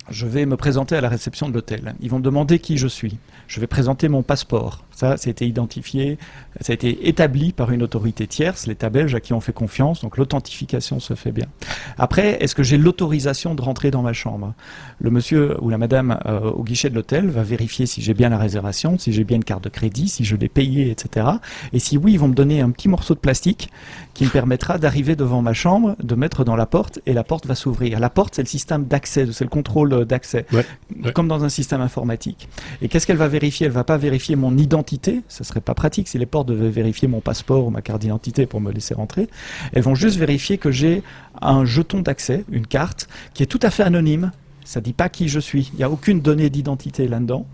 je vais me présenter à la réception de l'hôtel. Ils vont me demander qui je suis. Je vais présenter mon passeport. Ça a été identifié, ça a été établi par une autorité tierce, l'État belge à qui on fait confiance, donc l'authentification se fait bien. Après, est-ce que j'ai l'autorisation de rentrer dans ma chambre? Le monsieur ou la madame au guichet de l'hôtel va vérifier si j'ai bien la réservation, si j'ai bien une carte de crédit, si je l'ai payée, etc. Et si oui, ils vont me donner un petit morceau de plastique qui me permettra d'arriver devant ma chambre, de mettre dans la porte, et la porte va s'ouvrir. La porte, c'est le système d'accès, c'est le contrôle d'accès, comme dans un système informatique. Et qu'est-ce qu'elle va vérifier? Elle va pas vérifier mon identité. Ça serait pas pratique si les portes devaient vérifier mon passeport ou ma carte d'identité pour me laisser rentrer. Elles vont juste vérifier que j'ai un jeton d'accès, une carte, qui est tout à fait anonyme. Ça dit pas qui je suis. Il n'y a aucune donnée d'identité là-dedans.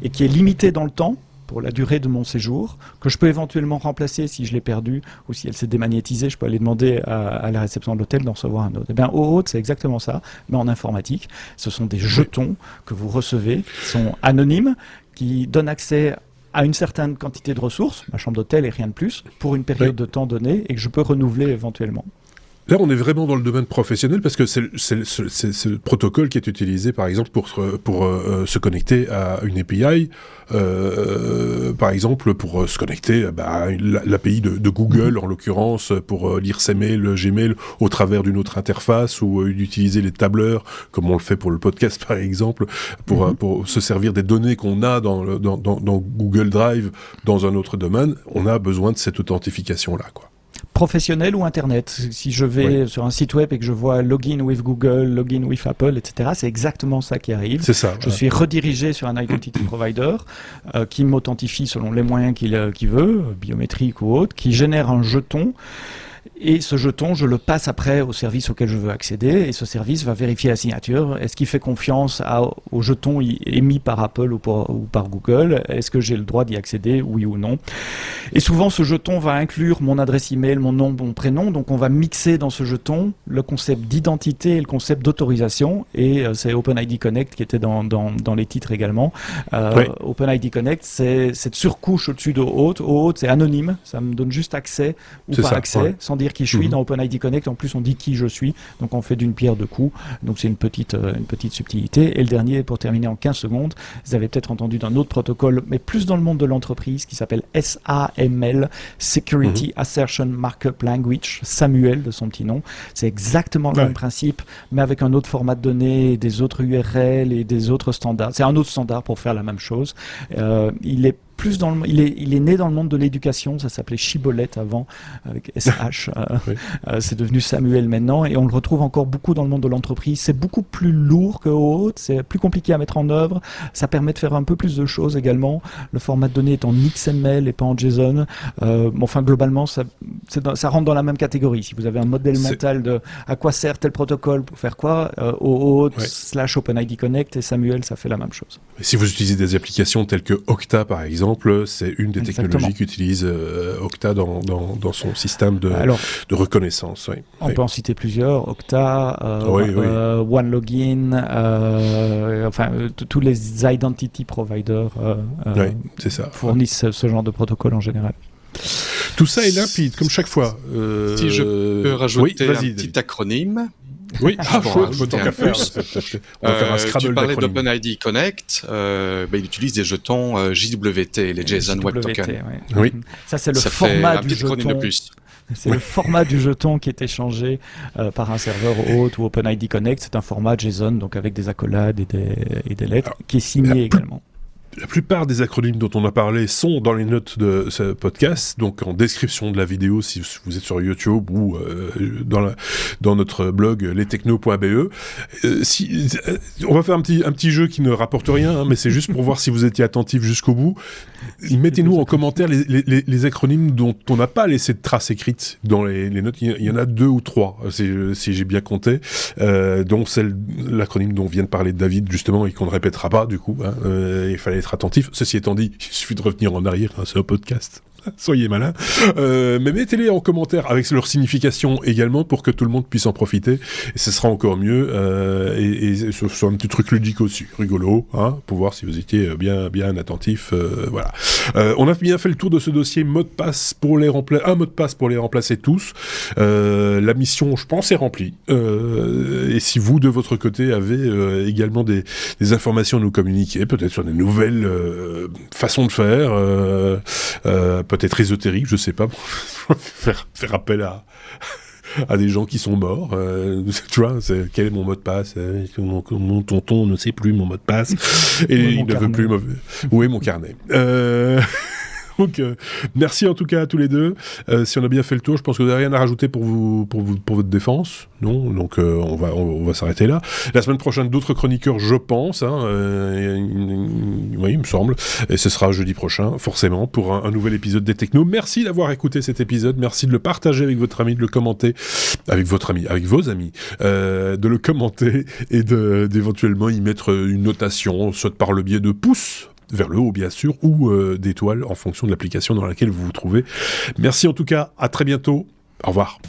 Et qui est limitée dans le temps, pour la durée de mon séjour, que je peux éventuellement remplacer si je l'ai perdue ou si elle s'est démagnétisée. Je peux aller demander à la réception de l'hôtel d'en recevoir un autre. Eh bien, OAuth, c'est exactement ça, mais en informatique. Ce sont des jetons que vous recevez, qui sont anonymes, qui donnent accès à une certaine quantité de ressources, ma chambre d'hôtel et rien de plus, pour une période de temps donnée, et que je peux renouveler éventuellement. Là, on est vraiment dans le domaine professionnel parce que c'est le protocole qui est utilisé, par exemple, pour se connecter à une API, par exemple, pour se connecter à l'API de Google, en l'occurrence, pour lire ses mails, Gmail, au travers d'une autre interface, ou d'utiliser les tableurs, comme on le fait pour le podcast, par exemple, pour se servir des données qu'on a dans Google Drive, dans un autre domaine. On a besoin de cette authentification-là, quoi. Professionnel ou Internet. Si je vais sur un site web et que je vois login with Google, login with Apple, etc., c'est exactement ça qui arrive. C'est ça. Je suis redirigé sur un identity provider qui m'authentifie selon les moyens qu'il veut, biométrique ou autre, qui génère un jeton. Et ce jeton, je le passe après au service auquel je veux accéder, et ce service va vérifier la signature. Est-ce qu'il fait confiance au jeton émis par Apple ou par Google? Est-ce que j'ai le droit d'y accéder, oui ou non? Et souvent, ce jeton va inclure mon adresse email, mon nom, mon prénom, donc on va mixer dans ce jeton le concept d'identité et le concept d'autorisation, et c'est OpenID Connect qui était dans les titres également. OpenID Connect, c'est cette surcouche au-dessus de OAuth. OAuth, c'est anonyme, ça me donne juste accès ou pas accès, sans dire qui je suis. Dans OpenID Connect, en plus, on dit qui je suis, donc on fait d'une pierre deux coups, donc c'est une petite subtilité. Et le dernier, pour terminer en 15 secondes, vous avez peut-être entendu d'un autre protocole, mais plus dans le monde de l'entreprise, qui s'appelle SAML, Security Assertion Markup Language, Samuel de son petit nom. C'est exactement le même principe, mais avec un autre format de données, des autres URL et des autres standards. C'est un autre standard pour faire la même chose. Il est né dans le monde de l'éducation, ça s'appelait Shibboleth avant, avec SH, c'est devenu Samuel maintenant, et on le retrouve encore beaucoup dans le monde de l'entreprise. C'est beaucoup plus lourd que OAuth, c'est plus compliqué à mettre en œuvre, ça permet de faire un peu plus de choses également. Le format de données est en XML et pas en JSON. Enfin, globalement, ça rentre dans la même catégorie. Si vous avez un modèle mental de à quoi sert tel protocole, pour faire quoi, OAuth / OpenID Connect et Samuel, ça fait la même chose. Et si vous utilisez des applications telles que Okta, par exemple, c'est une des technologies qu'utilise Okta dans son système de reconnaissance. On peut en citer plusieurs, Okta, OneLogin, enfin tous les identity providers c'est ça. fournissent ce genre de protocole en général. Tout ça est limpide, comme chaque fois. Si je peux rajouter un David. petit acronyme. Oui, chouette, tant qu'à faire. On va faire un Scrabble tu parlais d'acronymes. d'OpenID Connect, il utilise des jetons JWT, les JSON Web Token. Ouais. Oui. Ça, c'est le Ça fait format un du petit acronyme jeton. de plus. C'est le format du jeton qui est échangé par un serveur hôte ou OpenID Connect. C'est un format JSON, donc avec des accolades et des lettres, qui est signé également. La plupart des acronymes dont on a parlé sont dans les notes de ce podcast, donc en description de la vidéo si vous êtes sur YouTube ou dans notre blog lestechno.be. On va faire un petit jeu qui ne rapporte rien, hein, mais c'est juste pour voir si vous étiez attentifs jusqu'au bout. Mettez-nous en commentaire les acronymes dont on n'a pas laissé de traces écrites dans les notes. Il y en a 2 ou 3, si j'ai bien compté, dont l'acronyme dont vient de parler David, justement, et qu'on ne répétera pas, du coup. Hein, il fallait être attentif. Ceci étant dit, il suffit de revenir en arrière, hein, c'est un podcast. Soyez malins. Mais mettez-les en commentaire avec leur signification également pour que tout le monde puisse en profiter. Et ce sera encore mieux. Et ce soit un petit truc ludique aussi, rigolo, hein, pour voir si vous étiez bien attentif. Voilà. On a bien fait le tour de ce dossier un mot de passe pour les remplacer tous. La mission, je pense, est remplie. Et si vous, de votre côté, avez également des informations à nous communiquer, peut-être sur des nouvelles façons de faire, peut-être ésotérique, je sais pas, faire appel à des gens qui sont morts, tu vois, quel est mon mot de passe, mon tonton ne sait plus mon mot de passe, et il ne veut plus, où est mon carnet. Donc, merci en tout cas à tous les deux. Si on a bien fait le tour, je pense que vous n'avez rien à rajouter pour votre défense, non ? Donc on va s'arrêter là. La semaine prochaine, d'autres chroniqueurs, je pense. Hein, oui, il me semble. Et ce sera jeudi prochain, forcément, pour un nouvel épisode des Technos. Merci d'avoir écouté cet épisode. Merci de le partager avec votre ami, de le commenter avec vos amis, de le commenter et d'éventuellement y mettre une notation, soit par le biais de pouces vers le haut bien sûr, ou d'étoiles en fonction de l'application dans laquelle vous vous trouvez. Merci en tout cas, à très bientôt, au revoir.